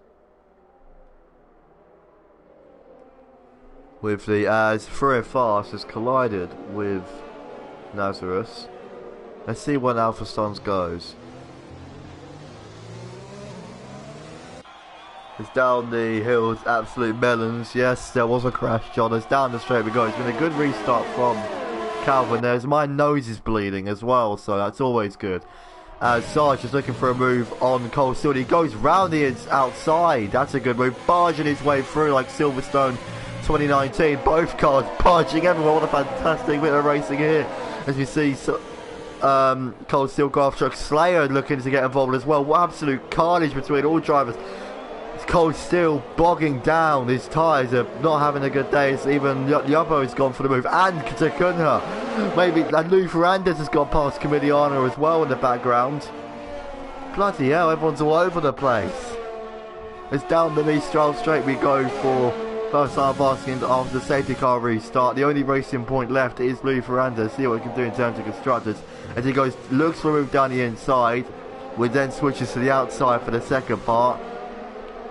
with the as Free Fast has collided with Nazareth. Let's see when Alpha Stons goes. It's down the hills, absolute melons. Yes, there was a crash, John. It's down the straight we go. It's been a good restart from Calvin. There's my nose is bleeding as well, so that's always good. Sarge is looking for a move on Cole Steel. He goes round the outside. That's a good move. Barging his way through like Silverstone 2019. Both cars barging everywhere. What a fantastic bit of racing here. As you see, Cole Steel, Graph Truck, Slayer looking to get involved as well. What absolute carnage between all drivers. Cole Steel bogging down. His tyres are not having a good day. It's even Yabo has gone for the move, and Takuna. Maybe Lou Ferrandis has gone past Comediano as well in the background. Bloody hell, everyone's all over the place. It's down the Mistral straight we go for first time basking after the safety car restart. The only racing point left is Lou Ferrandis. See what he can do in terms of constructors. As he goes, looks for a move down the inside, which then switches to the outside for the second part.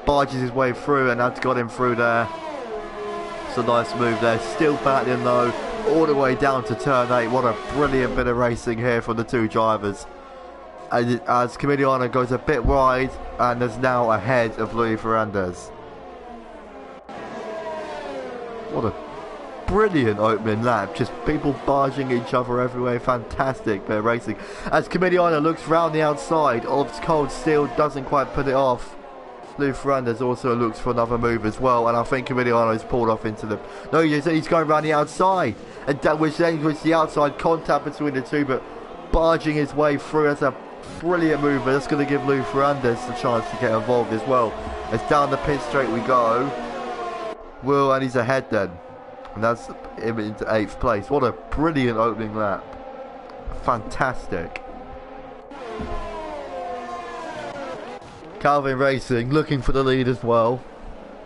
Barges his way through, and that's got him through there. It's a nice move there. Still battling though, all the way down to turn 8. What a brilliant bit of racing here from the two drivers. As Comediano goes a bit wide and is now ahead of Louis Ferrandis. What a brilliant opening lap. Just people barging each other everywhere. Fantastic bit of racing. As Comediano looks round the outside of Cold Steel, doesn't quite put it off. Lou Ferrandis also looks for another move as well, and I think Comediano has pulled off into the... No, he's going around the outside, and that which then was the outside contact between the two, but barging his way through. That's a brilliant move, but that's going to give Lou Ferrandis a chance to get involved as well. As down the pit straight we go. Will, and he's ahead then, and that's him into 8th place. What a brilliant opening lap. Fantastic. Calvin Racing looking for the lead as well,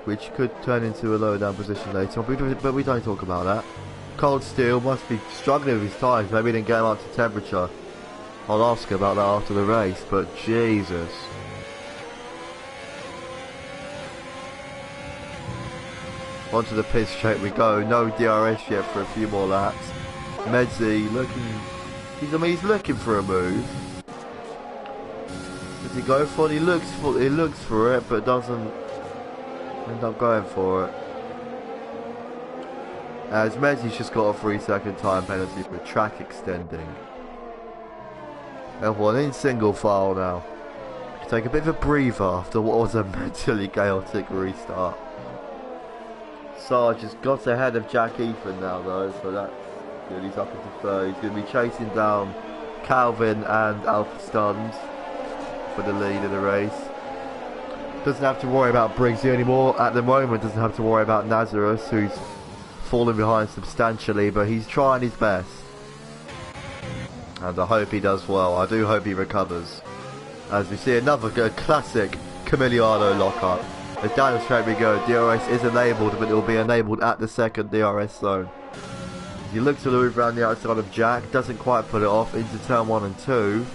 which could turn into a lower down position later on, but we don't talk about that. Cold Steel must be struggling with his tyres. Maybe he didn't get him up to temperature. I'll ask about that after the race, but Jesus. Onto the pit straight we go. No DRS yet for a few more laps. Medzi looking... he's looking for a move. Does he go for it? He looks for it, but doesn't end up going for it. As Mezzi's just got a 3-second time penalty for track extending. Everyone in single file now. Take a bit of a breather after what was a mentally chaotic restart. Sarge has got ahead of Jack Ethan now though, so that's good. He's up into 3rd. He's going to be chasing down Calvin and Alpha Stuns for the lead of the race. Doesn't have to worry about Briggsy anymore at the moment. Doesn't have to worry about Nazareth, who's fallen behind substantially, but he's trying his best, and I hope he does well. I do hope he recovers. As we see another good classic Camiliano lockup. As down the straight we go. DRS is enabled, but it will be enabled at the second DRS zone. He looks to move around the outside of Jack, doesn't quite put it off into turn 1 and 2.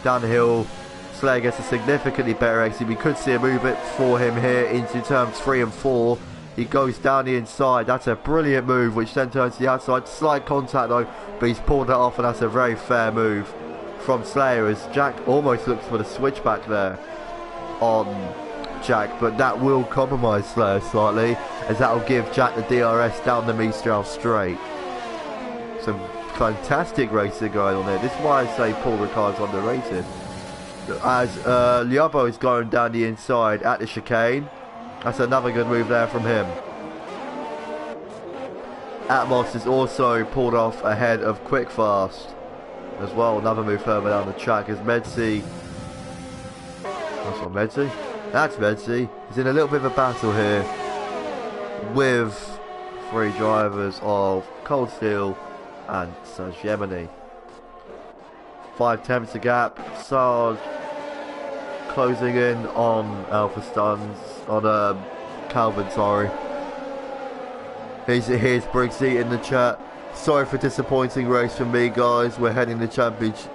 Down the hill, Slayer gets a significantly better exit. We could see a movement for him here into turns 3 and 4. He goes down the inside. That's a brilliant move, which then turns to the outside. Slight contact though, but he's pulled that off, and that's a very fair move from Slayer, as Jack almost looks for the switchback there on Jack, but that will compromise Slayer slightly, as that will give Jack the DRS down the Mistral straight. Some fantastic racing going on there. This is why I say Paul Ricard's underrated. As Liabo is going down the inside at the chicane. That's another good move there from him. Atmos is also pulled off ahead of Quickfast as well. Another move further down the track as Medzi. That's not Medzi. That's Medzi. He's in a little bit of a battle here with 3 drivers of Cold Steel and Sarge Yemeni. 5 tenths a gap. Sarge closing in on Alpha Stuns, on Calvin, sorry. Here's Briggsy in the chat. Sorry for disappointing race for me, guys. We're heading the championship.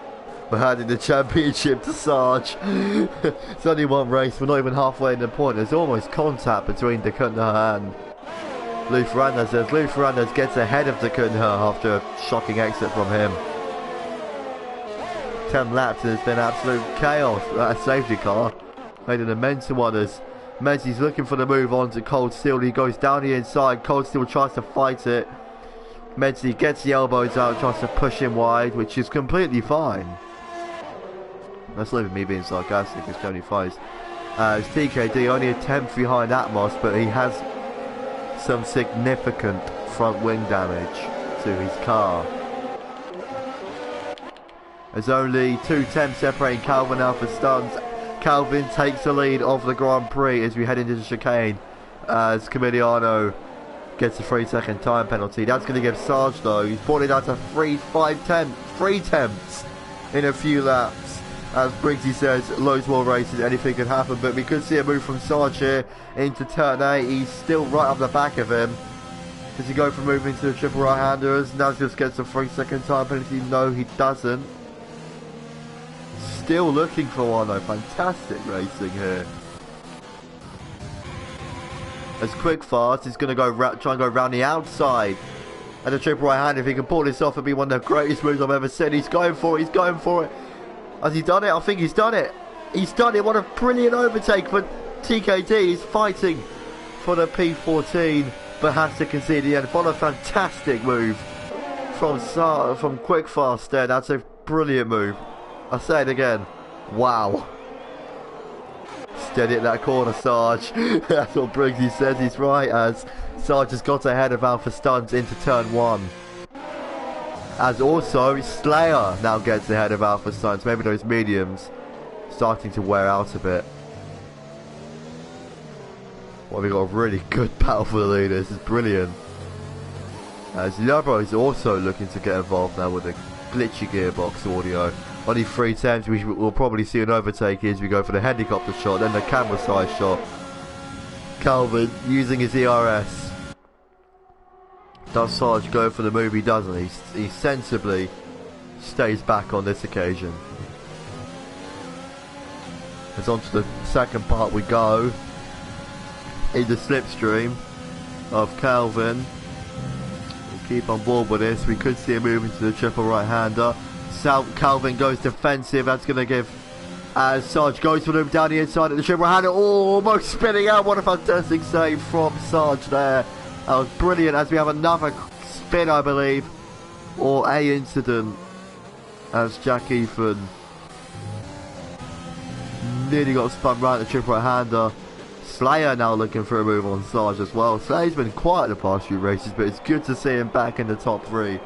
We're handing the championship to Sarge. It's only one race. We're not even halfway in the point. There's almost contact between Dakota and Lou Ferrandez says Lou Ferrandez gets ahead of Kunha after a shocking exit from him. 10 laps and it's been absolute chaos. That safety car made an immense one as Messi's looking for the move on to Cold Steel. He goes down the inside. Cold Steel tries to fight it. Messi gets the elbows out, tries to push him wide, which is completely fine. That's not even me being sarcastic, it's totally fine. It's TKD only a 10th behind Atmos, but he has some significant front wing damage to his car. There's only 2 tenths separating Calvin now for stunts. Calvin takes the lead of the Grand Prix as we head into the chicane, as Camiliano gets a 3-second time penalty. That's going to give Sarge, though, he's brought it down to 3 tenths in a few laps. As Briggsy says, loads more races, anything could happen, but we could see a move from Sarge here into turn 8. He's still right up the back of him. Does he go for moving to the triple right-handers? Now just gets a 3-second time penalty. No, he doesn't. Still looking for one, though. Fantastic racing here. As Quick Fast is going to go try and go round the outside and the triple right hand. If he can pull this off, it'd be one of the greatest moves I've ever seen. He's going for it. He's going for it. Has he done it? I think he's done it. He's done it. What a brilliant overtake for TKD. He's fighting for the P14, but has to concede the end. What a fantastic move from Quick Fast there. That's a brilliant move. I'll say it again. Wow. Steady at that corner, Sarge. That's what Briggsy says. He's right, as Sarge has got ahead of Alpha Stunts into turn 1. As also, Slayer now gets ahead of Alpha Stunts. Maybe those mediums starting to wear out a bit. Well, we've got a really good battle for the lead. This is brilliant. As Lubro is also looking to get involved now with the glitchy gearbox audio. Only 3 attempts. We'll probably see an overtake as we go for the helicopter shot, then the camera side shot. Calvin using his ERS. Does Sarge go for the move? He doesn't. He sensibly stays back on this occasion. As on to the second part we go. In the slipstream of Calvin. We'll keep on board with this. We could see him move into the triple right-hander. Calvin goes defensive. That's going to give as Sarge goes for him down the inside of the triple hander. Oh, almost spinning out. What a fantastic save from Sarge there. That was brilliant, as we have another spin, I believe, or a incident, as Jack Ethan nearly got spun right at the triple hander. Slayer now looking for a move on Sarge as well. Slayer's been quiet the past few races, but it's good to see him back in the top 3.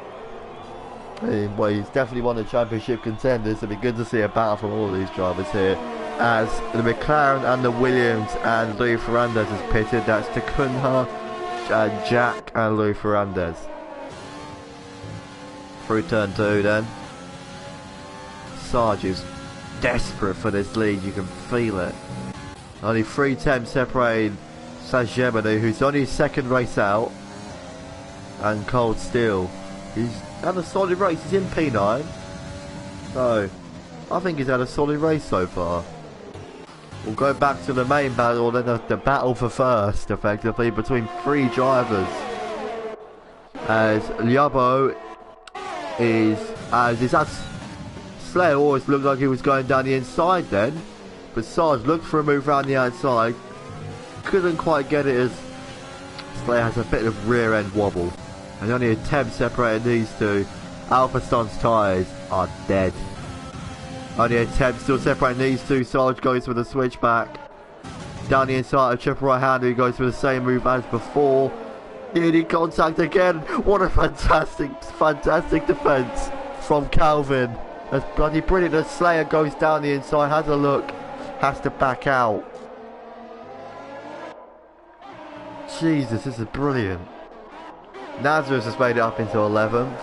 Well, he's definitely one of the championship contenders. It'd be good to see a battle from all of these drivers here. As the McLaren and the Williams and Louis Ferrandez is pitted. That's Kunha, Jack and Louis Ferrandez. Through turn 2 then. Sarge is desperate for this lead. You can feel it. Only 3 attempts separating Saint-Germain, who's only his 2nd race out. And Cold Steel. He's had a solid race. He's in P9. So, I think he's had a solid race so far. We'll go back to the main battle, then the battle for first, effectively, between 3 drivers. As Liabo is that Slayer always looked like he was going down the inside then. But Sarge looked for a move around the outside. Couldn't quite get it, as Slayer has a bit of rear end wobble. And only a 10 separating these two. Alpha Stun's tyres are dead. Only a 10 still separating these two. Sarge goes for the switchback. Down the inside of triple right hander, he goes for the same move as before. Nearly contact again. What a fantastic defence from Calvin. That's bloody brilliant. The Slayer goes down the inside, has a look, has to back out. Jesus, this is brilliant. Nazareth has made it up into 11th.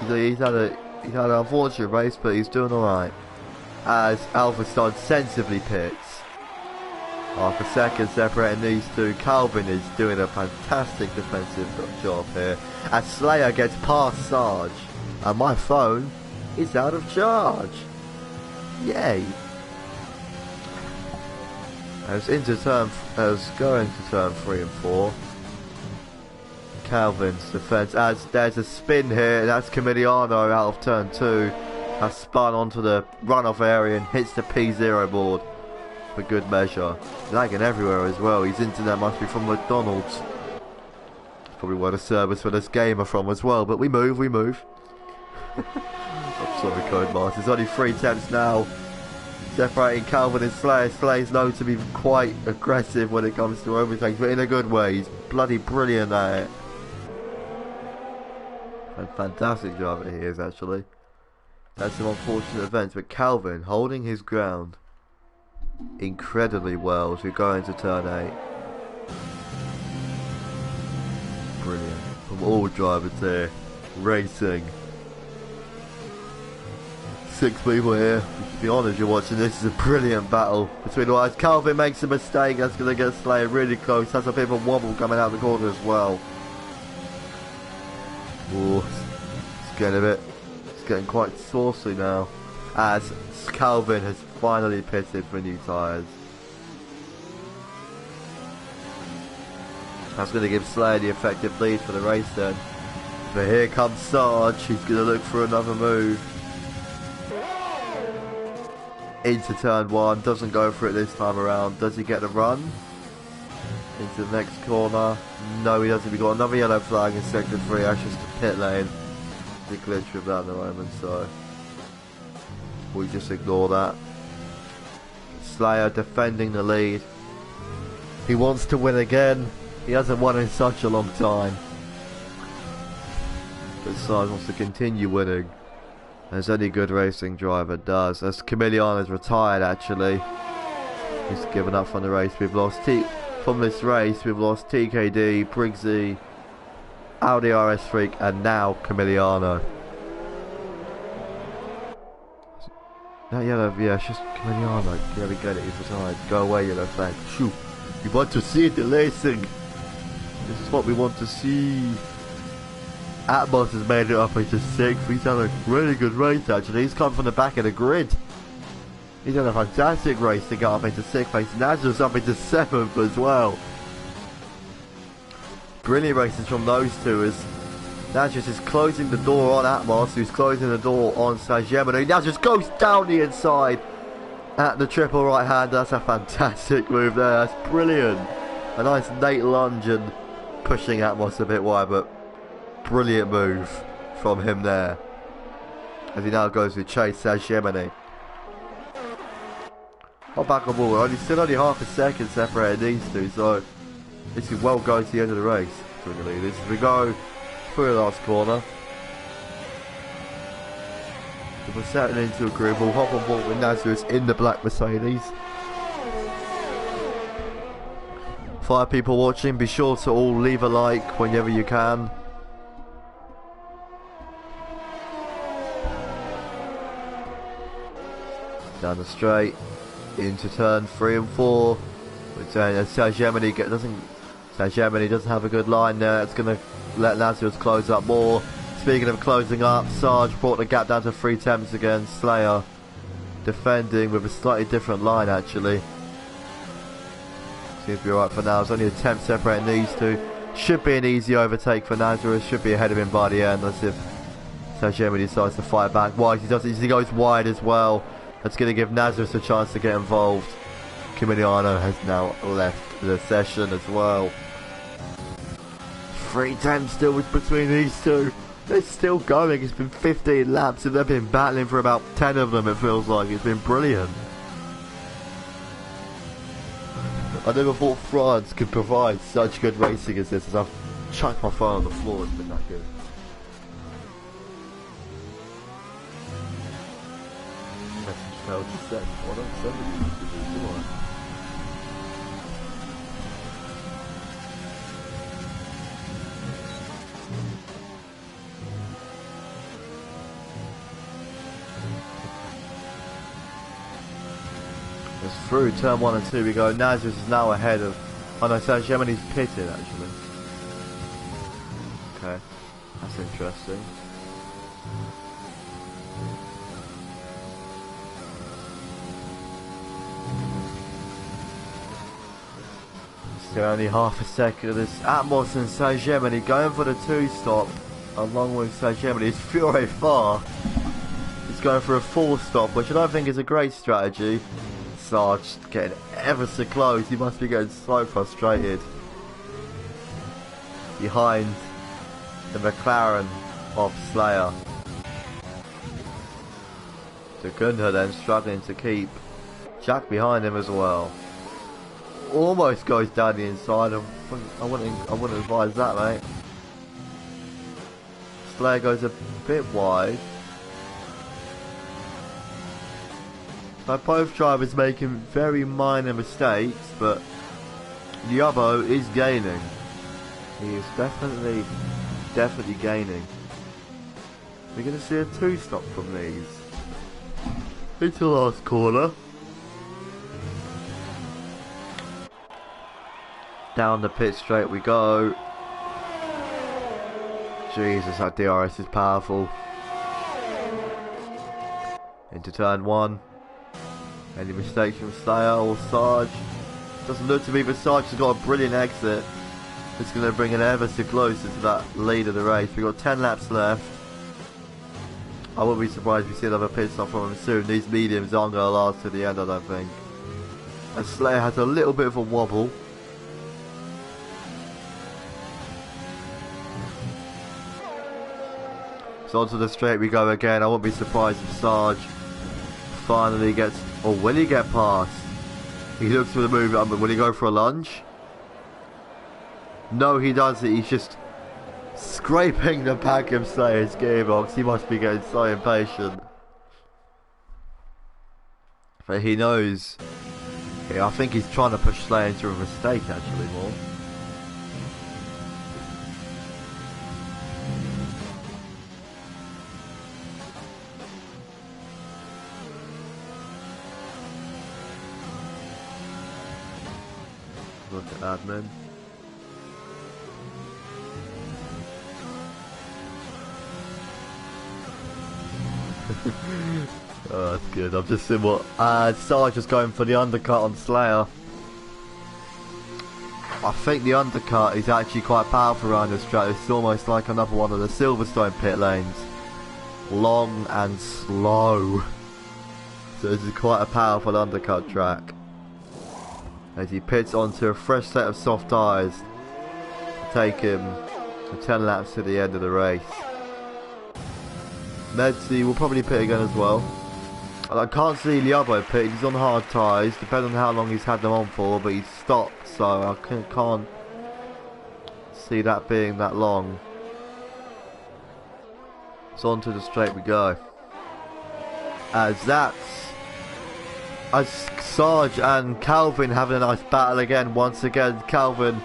He's had an unfortunate race, but he's doing alright. As Alpha Stud sensibly pits. After 2nd separating these two, Calvin is doing a fantastic defensive job here. As Slayer gets past Sarge. And my phone is out of charge. Yay. As going to turn 3 and 4. Calvin's defence, as there's a spin here. That's Camiliano out of turn 2. Has spun onto the runoff area and hits the P0 board for good measure. Lagging everywhere as well. His internet must be from McDonald's. Probably where the service for this game are from as well. But we move. I'm sorry, Codemasters. There's only 3 attempts now, separating Calvin and Slayer. Slayer's known to be quite aggressive when it comes to overtakes, but in a good way. He's bloody brilliant at it. A fantastic driver he is, actually. That's some unfortunate events, but Calvin holding his ground incredibly well as we go into turn 8. Brilliant. From all drivers here. Racing. 6 people here. To be honest, you're watching this is a brilliant battle between the guys. Calvin makes a mistake. That's going to get Slayer really close. Has a bit of a wobble coming out the corner as well. Ooh, it's getting quite saucy now, as Calvin has finally pitted for new tyres. That's going to give Slayer the effective lead for the race then. But here comes Sarge. He's going to look for another move. Into turn 1, doesn't go for it this time around. Does he get the run? Into the next corner. No, he doesn't. We've got another yellow flag in sector 3. That's just a pit lane. The glitch with that at the moment, so we just ignore that. Slayer defending the lead. He wants to win again. He hasn't won in such a long time. But Sarge wants to continue winning, as any good racing driver does. As Camiliano's retired, actually. He's given up from the race. We've lost from this race. We've lost TKD, Briggsy, Audi RS Freak, and now Camiliano. That yellow, yeah, it's just Camiliano. Yeah, we get it. He's retired. Go away, yellow flag. Shoo. We want to see the racing. This is what we want to see. Atmos has made it up into 6th. He's done a really good race, actually. He's come from the back of the grid. He's done a fantastic race to get up into 6th place. Nazar's up into 7th as well. Brilliant races from those two, as Nazareth is closing the door on Atmos, who's closing the door on Saint-Germain. Nazareth goes down the inside at the triple right hand. That's a fantastic move there. That's brilliant. A nice Nate lunge and pushing Atmos a bit wide, but brilliant move from him there, as he now goes with Chase Saint-Germain. Not back on ball. Still only half a second separating these two, so this could well go to the end of the race. As we go through the last corner, we're settling into a groove. We'll hop on board with Nazareth in the black Mercedes. 5 people watching. Be sure to all leave a like whenever you can. Down the straight into turn 3 and 4. Saint-Germain doesn't have a good line there. It's going to let Nazareth close up more. Speaking of closing up, Sarge brought the gap down to 3 attempts again. Slayer defending with a slightly different line, actually. Seems to be alright for now. It's only a attempt separating these two. Should be an easy overtake for Nazareth. Should be ahead of him by the end. Let's see if Saint-Germain decides to fight back. Wide, he goes wide as well. That's going to give Nazareth a chance to get involved. Camiliano has now left the session as well. 3 attempts still between these two. They're still going. It's been 15 laps and they've been battling for about 10 of them, it feels like. It's been brilliant. I never thought France could provide such good racing as this, as I've chucked my phone on the floor. It's been that good. Just said, well, don't send me these, do I? It's through turn 1 and 2 we go. Nazareth is now ahead of... Oh no, Saint-Germain's pitted actually. Okay, that's interesting. So only half a second of this. Atmos and Saint-Germain going for the 2-stop along with Saint-Germain. It's Fiore far. He's going for a 4-stop, which I don't think is a great strategy. Sarge getting ever so close. He must be getting so frustrated. Behind the McLaren of Slayer. Secunda then struggling to keep Jack behind him as well. Almost goes down the inside. I wouldn't advise that, mate. Slayer goes a bit wide. So both drivers making very minor mistakes, but Liabo is gaining. He is definitely gaining. We're going to see a 2-stop from these. Into the last corner. Down the pit straight we go. Jesus, that DRS is powerful. Into turn 1. Any mistakes from Slayer or Sarge? Doesn't look to me, but Sarge has got a brilliant exit. It's going to bring it ever so closer to that lead of the race. We've got 10 laps left. I wouldn't be surprised if we see another pit stop from him soon. These mediums aren't going to last to the end, I don't think. And Slayer has a little bit of a wobble. So onto the straight we go again. I wouldn't be surprised if Sarge finally gets... Or will he get past? He looks for the move, but will he go for a lunge? No, he doesn't. He's just scraping the back of Slayer's gearbox. He must be getting so impatient. But he knows... Yeah, I think he's trying to push Slayer into a mistake, actually, more. Look at admin. Oh, that's good. I've just seen what Sarge is going for the undercut on Slayer. I think the undercut is actually quite powerful around this track. It's almost like another one of the Silverstone pit lanes. Long and slow. So this is quite a powerful undercut track. As he pits onto a fresh set of soft tyres to take him to 10 laps to the end of the race. Medsey will probably pit again as well. And I can't see Liabo pit. He's on hard tyres, depending on how long he's had them on for, but he's stopped, so I can't see that being that long. So onto the straight we go. As Sarge and Calvin having a nice battle again. Once again, Calvin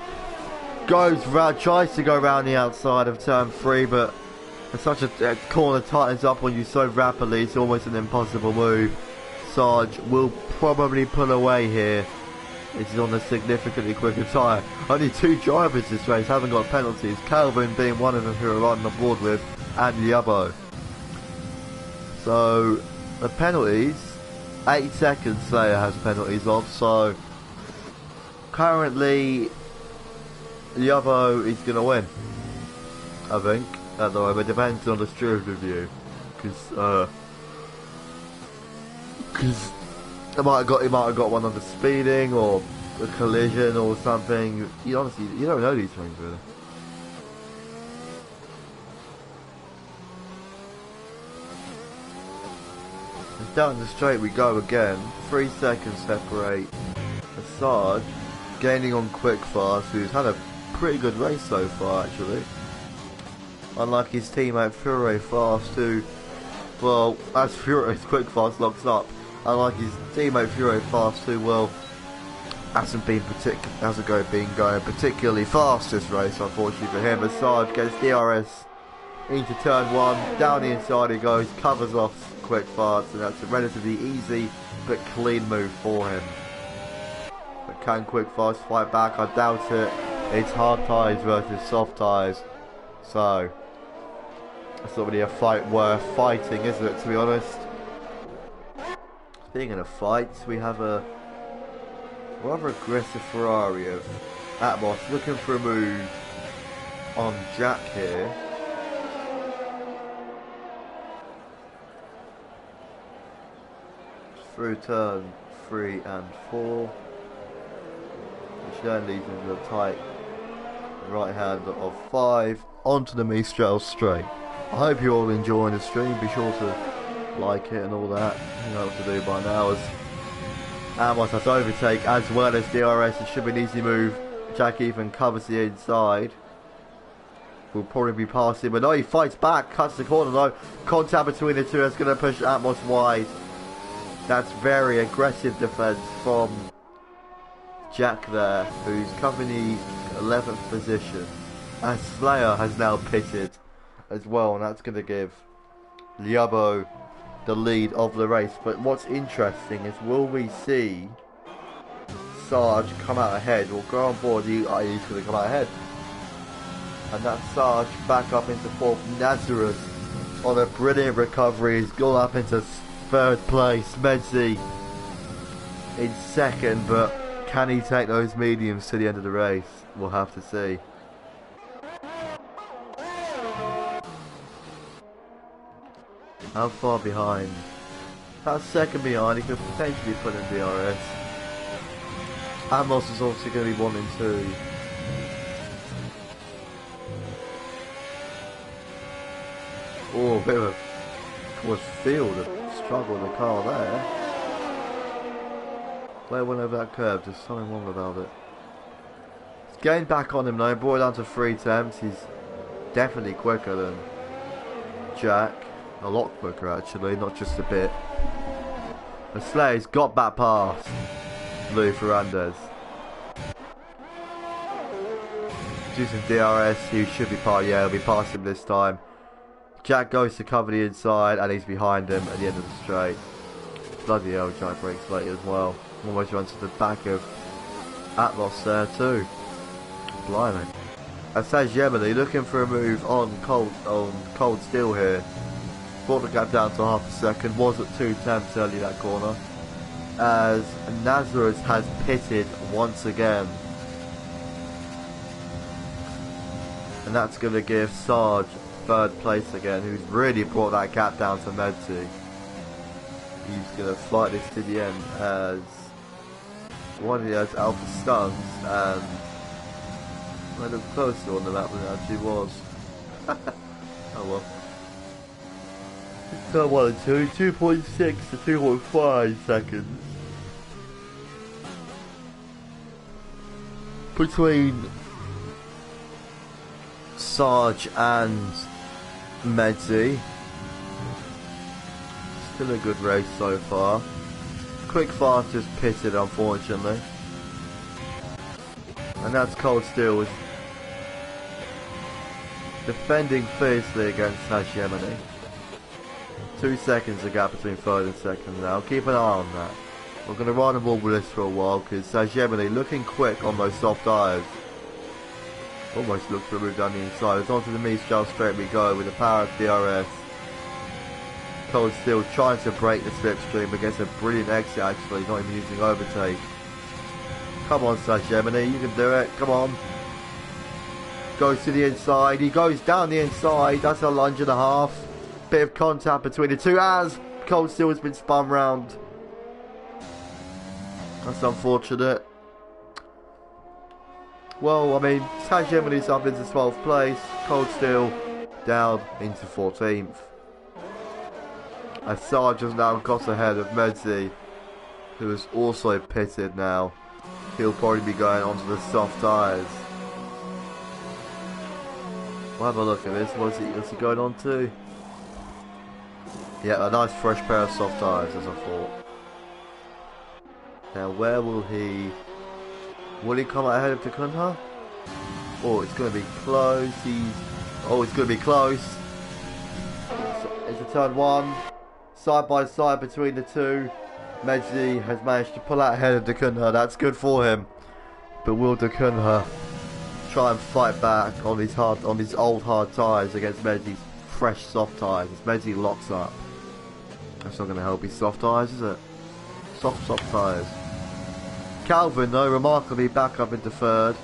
goes round, tries to go round the outside of turn 3, but such a corner tightens up on you so rapidly, it's almost an impossible move. Sarge will probably pull away here. It's on a significantly quicker tyre. Only 2 drivers this race haven't got penalties, Calvin being one of them who are on the board with, and Liabo. So the penalties, 8 seconds Slayer has penalties of, so currently Liabo is going to win, I think. At the moment, it depends on the steering review, because he might have got one on the speeding or a collision or something. You don't know these things really. And down the straight we go again. 3 seconds separate Sarge, gaining on Quickfast, who's had a pretty good race so far actually. Unlike his teammate Fiore Fast, who, well, as Fiore's Quickfast locks up, unlike his teammate Fiore Fast, who, well, hasn't been going particularly fast this race, unfortunately for him. As Sarge gets DRS into turn 1, down the inside he goes, covers off Quickfast, and that's a relatively easy but clean move for him. But can Quickfast fight back? I doubt it. It's hard tyres versus soft tyres, so it's not really a fight worth fighting, is it, to be honest? Speaking of fights, we have a rather aggressive Ferrari of Atmos looking for a move on Jack here. Through turn 3 and 4, which then leads into the tight right hand of 5 onto the Mistral straight. I hope you're all enjoying the stream. Be sure to like it and all that. You know what to do by now. As Amos has overtake as well as DRS. It should be an easy move. Jack even covers the inside. Will probably be passing, but no, he fights back, cuts the corner though. Contact between the two is going to push Atmos wide. That's very aggressive defense from Jack there, who's covering the 11th position. And Slayer has now pitted as well, and that's going to give Liabo the lead of the race. But what's interesting is, will we see Sarge come out ahead? We'll go on board, he's going to come out ahead. And that's Sarge back up into 4th. Nazareth on a brilliant recovery. He's gone up into 3rd place. Medzi in 2nd, but can he take those mediums to the end of the race? We'll have to see. How far behind? About 2nd behind. He could potentially put in DRS. Amos is obviously going to be 1 and 2. Oh, a bit of a field of struggle in the car there. Player went over that curve, there's something wrong about it. He's gained back on him now, brought it down to 3 attempts. He's definitely quicker than Jack. A lot quicker actually, not just a bit. The Slayer's got back past Lou Ferrandez. Using DRS, he should be he'll be past him this time. Jack goes to cover the inside and he's behind him at the end of the straight. Bloody hell, Jack breaks late as well. Almost runs to the back of Atmos there too. Blimey. Asaj Yemeni looking for a move on cold steel here. Brought the gap down to half a second. Was at 2 attempts early that corner. As Nazareth has pitted once again. And that's going to give Sarge 3rd place again, who's really brought that gap down to Medzi. He's going to fight this to the end as one of the Alpha stuns, and I look closer on the map than it actually was. Oh well. Turn 1 and 2, 2.6 to 2.5 seconds. Between Sarge and Medzi. Still a good race so far. Quick Fast just pitted unfortunately. And that's Cold Steel defending fiercely against Hashemini. 2 seconds the gap between 3rd and 2nd now. Keep an eye on that. We're going to ride the ball with this for a while because Hashemini looking quick on those soft tyres. Almost looks to move down the inside. It's onto the Mistral straight we go with the power of DRS. Cold Steel trying to break the slipstream against a brilliant exit actually, not even using overtake. Come on Gemini, you can do it, come on. Goes to the inside, he goes down the inside, that's a lunge and a half. Bit of contact between the two as Cold Steel has been spun round. That's unfortunate. Well, I mean, Gemini's up into 12th place, Cold Steel down into 14th. As Sarge has now got ahead of Medzi, who is also pitted now. He'll probably be going onto the soft tyres. We'll have a look at this. What's he going on to? Yeah, a nice fresh pair of soft tyres, as I thought. Now, where will he... Will he come out ahead of Takunha? Oh, it's going to be close. Oh, it's going to be close. It's a turn 1. Side by side between the two. Medzi has managed to pull out ahead of Takunha. That's good for him. But will Takunha try and fight back on these old hard tyres against Medzi's fresh soft tyres? As Medzi locks up. That's not going to help his soft tyres, is it? Soft tyres. Calvin, though, remarkably back up into 3rd.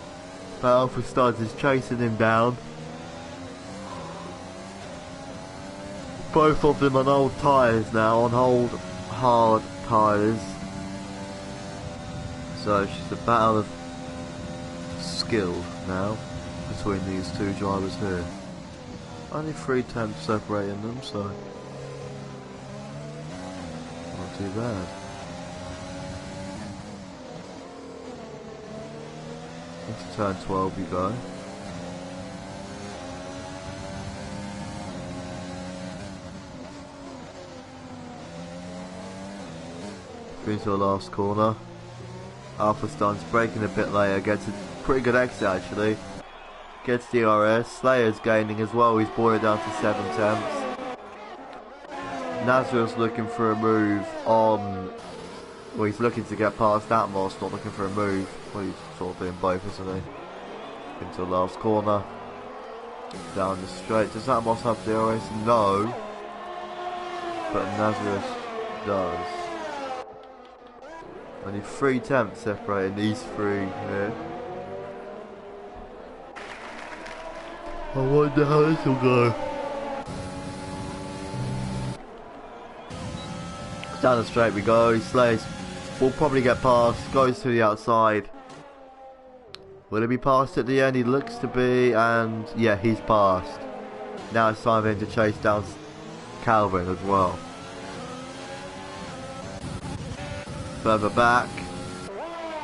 But Alpha Studs is chasing him down. Both of them on old tyres now, on old hard tyres. So it's just a battle of skill now between these two drivers here. Only 3 tenths separating them, so not too bad. Into turn 12 you go. Into the last corner. Alpha Stun's braking a bit later, gets a pretty good exit actually. Gets DRS. Slayer's gaining as well, he's brought it down to 7 tenths. Nazareth's looking for a move on. Well, he's looking to get past Atmos, not looking for a move. Well, he's sort of doing both, isn't he? Into the last corner. Down the straight. Does Atmos have DRS? No. But Nazareth does. Only 3 tenths separating these three here. I wonder how this will go. Down the straight we go. Slays will probably get past. Goes to the outside. Will he be passed at the end? He looks to be, and yeah, he's passed. Now it's time for him to chase down Calvin as well. Further back.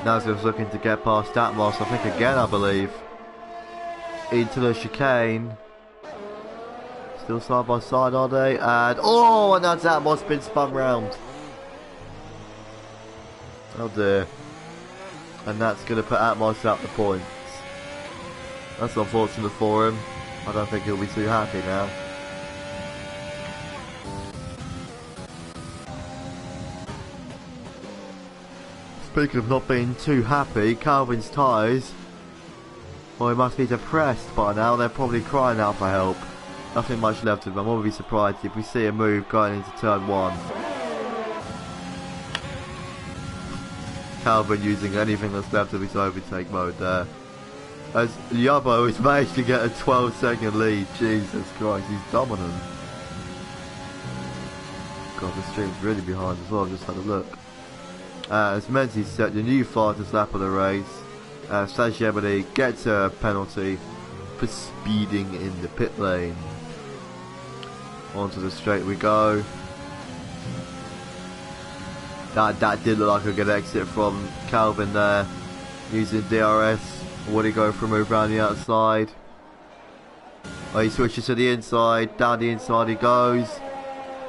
Nazareth's looking to get past Atmos, I think again I believe. Into the chicane. Still side by side are they? And oh, and that's Atmos been spun round. Oh dear. And that's going to put Atmos out the points. That's unfortunate for him. I don't think he'll be too happy now. Speaking of not being too happy, Calvin's tyres, well, he must be depressed by now. They're probably crying out for help. Nothing much left of them. I wouldn't be surprised if we see a move going into turn 1. Calvin using anything that's left of his overtake mode there. As Yubbo has managed to get a 12-second lead. Jesus Christ, he's dominant. God, the stream's really behind as well. I've just had a look. As Menzies set the new fastest lap of the race. Stajemini gets a penalty for speeding in the pit lane. Onto the straight we go. That did look like a good exit from Calvin there. Using DRS. Would he go for a move around the outside? Oh, he switches to the inside. Down the inside he goes.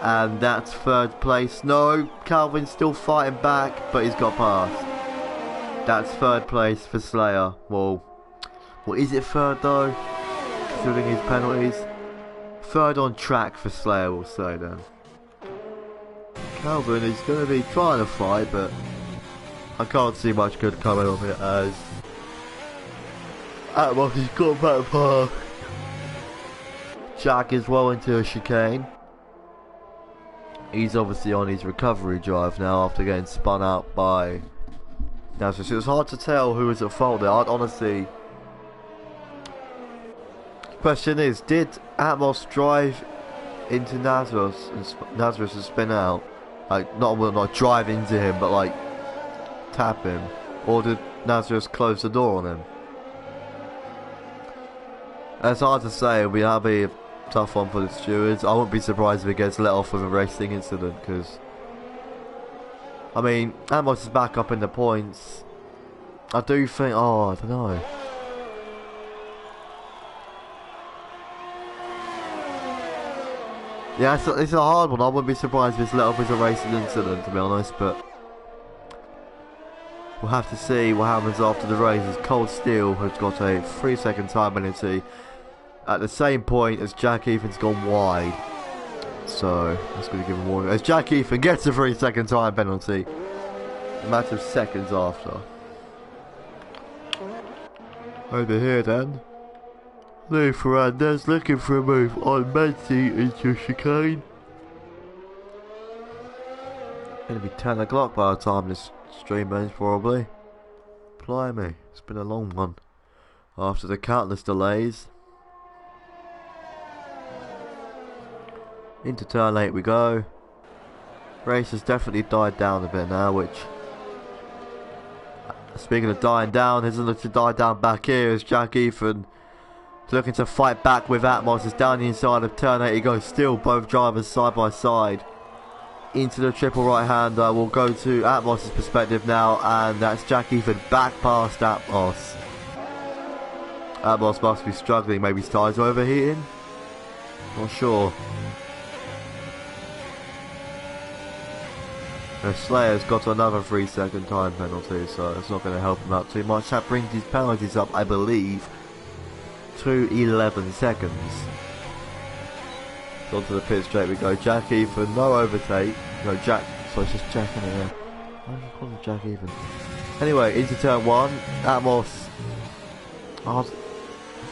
And that's 3rd place. No, Calvin's still fighting back, but he's got past. That's 3rd place for Slayer. Well, is it 3rd though? Considering his penalties. 3rd on track for Slayer, we'll say then. Calvin is going to be trying to fight, but I can't see much good coming of it as Atmos has got back past Jack as well into a chicane. He's obviously on his recovery drive now after getting spun out by Nazareth. It was hard to tell who was at fault there. I'd honestly... Question is, did Atmos drive into Nazareth and spin out? Like, not drive into him, but like tap him? Or did Nazareth close the door on him? It's hard to say. That'll be a tough one for the stewards. I wouldn't be surprised if he gets let off with a racing incident, because I mean, Atmos is back up in the points. I do think, oh, I don't know. Yeah, it's a hard one. I wouldn't be surprised if it's let off as a racing incident, to be honest, but we'll have to see what happens after the race, as Cold Steel has got a 3-second time penalty at the same point as Jack Ethan's gone wide. So that's going to give him more. As Jack Ethan gets a 3-second time penalty, a matter of seconds after. Over here then, Lou Ferrandez looking for a move on Menzi into chicane. Going to be 10 o'clock by the time this stream ends probably. Blimey, it's been a long one. After the countless delays. Into turn 8 we go. Race has definitely died down a bit now, which... Speaking of dying down, isn't looking to die down back here as Jack Ethan looking to fight back with Atmos. Is down the inside of turn 8 he goes, still both drivers side by side. Into the triple right hander. We'll go to Atmos' perspective now, and that's Jack Ethan back past Atmos. Atmos must be struggling, maybe his tyres are overheating? Not sure. Slayer's got another 3-second time penalty, so it's not going to help him out too much. That brings his penalties up, I believe, to 11 seconds. So onto the pit straight we go. Jack Ethan, no overtake. No, Jack, so it's just Jack in here. Why do you call him Jack Ethan? Anyway, into turn 1. Atmos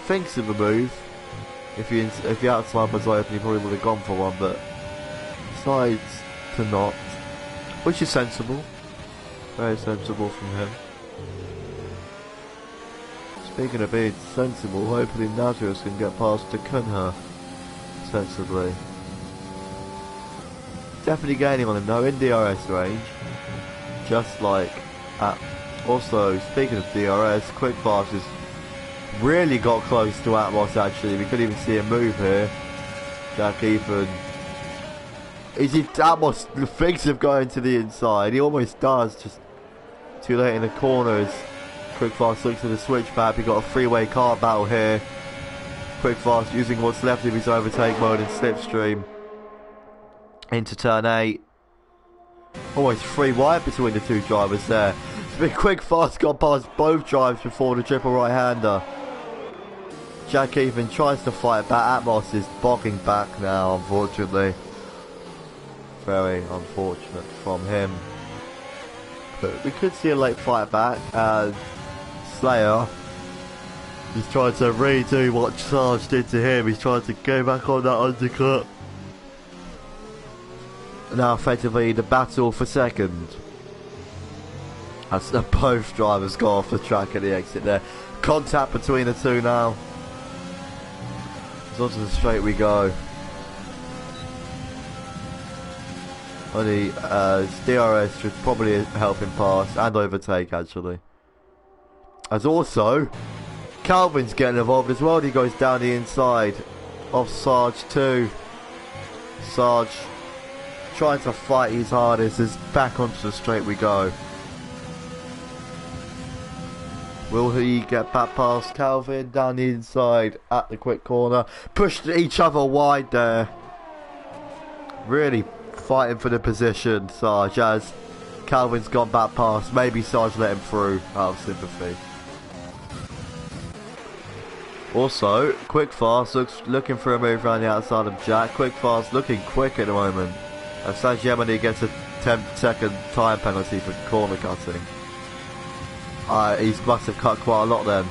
thinks of a move. If the outside was open, he probably would have gone for one, but decides to not. Which is sensible. Very sensible from him. Speaking of being sensible, hopefully Nagios can get past to Kunha sensibly. Definitely gaining on him though, in DRS range. Just like at... Also, speaking of DRS, Quick Fast has really got close to Atmos actually. We couldn't even see him move here. Jack Ethan... Atmos thinks of going to the inside. He almost does, just too late in the corners. Quick Fast looks at the switchback. We've got a three-way car battle here. Quick Fast using what's left of his overtake mode and slipstream. Into turn 8. Almost free wide between the two drivers there. Quick Fast got past both drivers before the triple right-hander. Jack Ethan tries to fight back. Atmos is bogging back now, unfortunately. Very unfortunate from him. But we could see a late fight back as Slayer, he's trying to redo what Sarge did to him. He's trying to go back on that undercut. Now effectively the battle for second. As both drivers go off the track at the exit there. Contact between the two now. It's onto the straight we go. Only DRS should probably help him pass and overtake actually. As also, Calvin's getting involved as well. He goes down the inside of Sarge too. Sarge trying to fight his hardest as back onto the straight we go. Will he get back past Calvin down the inside at the quick corner? Pushed each other wide there. Really fighting for the position, Sarge, as Calvin's gone back past. Maybe Sarge let him through out of sympathy. Also, Quick Fast looking for a move around the outside of Jack. Quick Fast looking quick at the moment. And Sanj Yemeni gets a 10-second time penalty for corner cutting. He must have cut quite a lot then.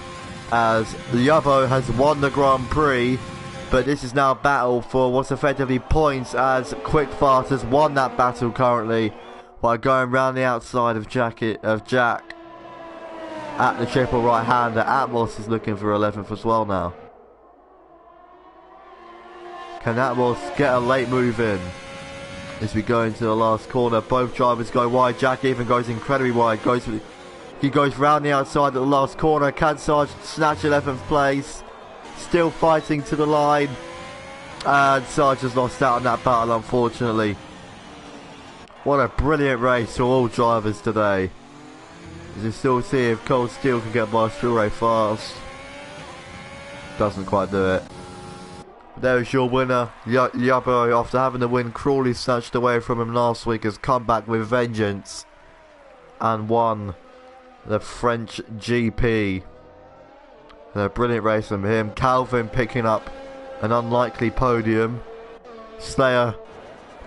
As Yabo has won the Grand Prix, but this is now a battle for what's effectively points, as Quick Fast has won that battle currently by going round the outside of Jack at the triple right hander. Atmos is looking for 11th as well now. Can Atmos get a late move in as we go into the last corner? Both drivers go wide. Jack even goes incredibly wide. He goes round the outside at the last corner. Can Sarge snatch 11th place? Still fighting to the line, and Sarge has lost out on that battle unfortunately. What a brilliant race for all drivers today. As you still see if Cold Steel can get by Stillray fast. Doesn't quite do it. There's your winner. Yabo, after having the win cruelly snatched away from him last week, has come back with vengeance and won the French GP. A brilliant race from him. Calvin picking up an unlikely podium. Slayer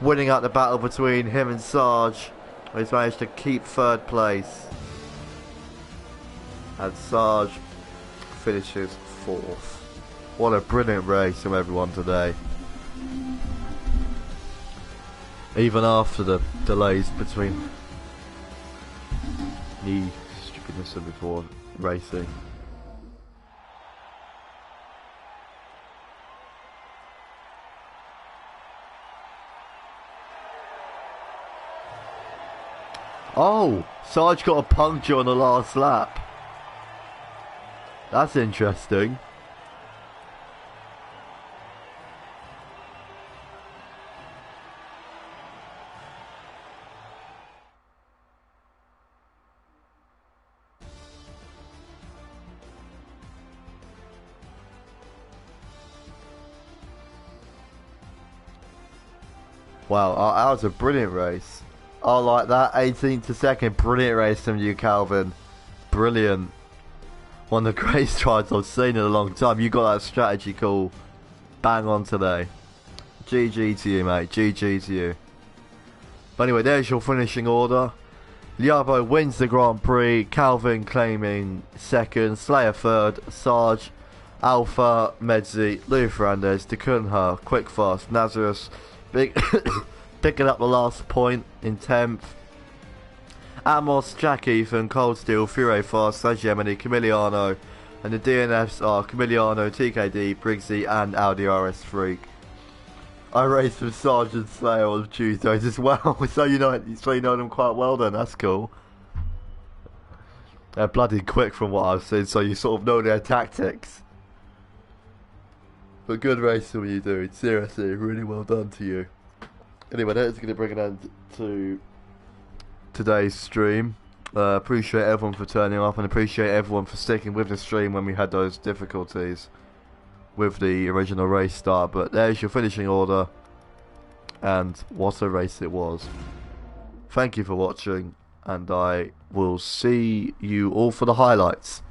winning out the battle between him and Sarge. He's managed to keep third place. And Sarge finishes fourth. What a brilliant race from everyone today. Even after the delays between the stupidness of before racing. Oh, Sarge got a puncture on the last lap. That's interesting. Wow, that was a brilliant race. I like that. 18th to second. Brilliant race from you, Calvin. Brilliant. One of the greatest tries I've seen in a long time. You got that strategy call bang on today. GG to you, mate. GG to you. But anyway, there's your finishing order. Liabo wins the Grand Prix. Calvin claiming second. Slayer third. Sarge, Alpha, Medzi, Louis Fernandez, Decunha, Quick Fast, Nazarus, Big picking up the last point in 10th. Amos, Jack Ethan, Cold Steel, Fure Fast, Sagemini, Camiliano, and the DNFs are Camiliano, TKD, Briggsy, and Audi RS Freak. I raced with Sergeant Slayer on Tuesdays as well, so you know them quite well then. That's cool. They're bloody quick from what I've seen, so you sort of know their tactics. But good racing when you do it. Seriously, really well done to you. Anyway, that is going to bring an end to today's stream. Appreciate everyone for turning up and appreciate everyone for sticking with the stream when we had those difficulties with the original race start. But there's your finishing order, and what a race it was. Thank you for watching, and I will see you all for the highlights.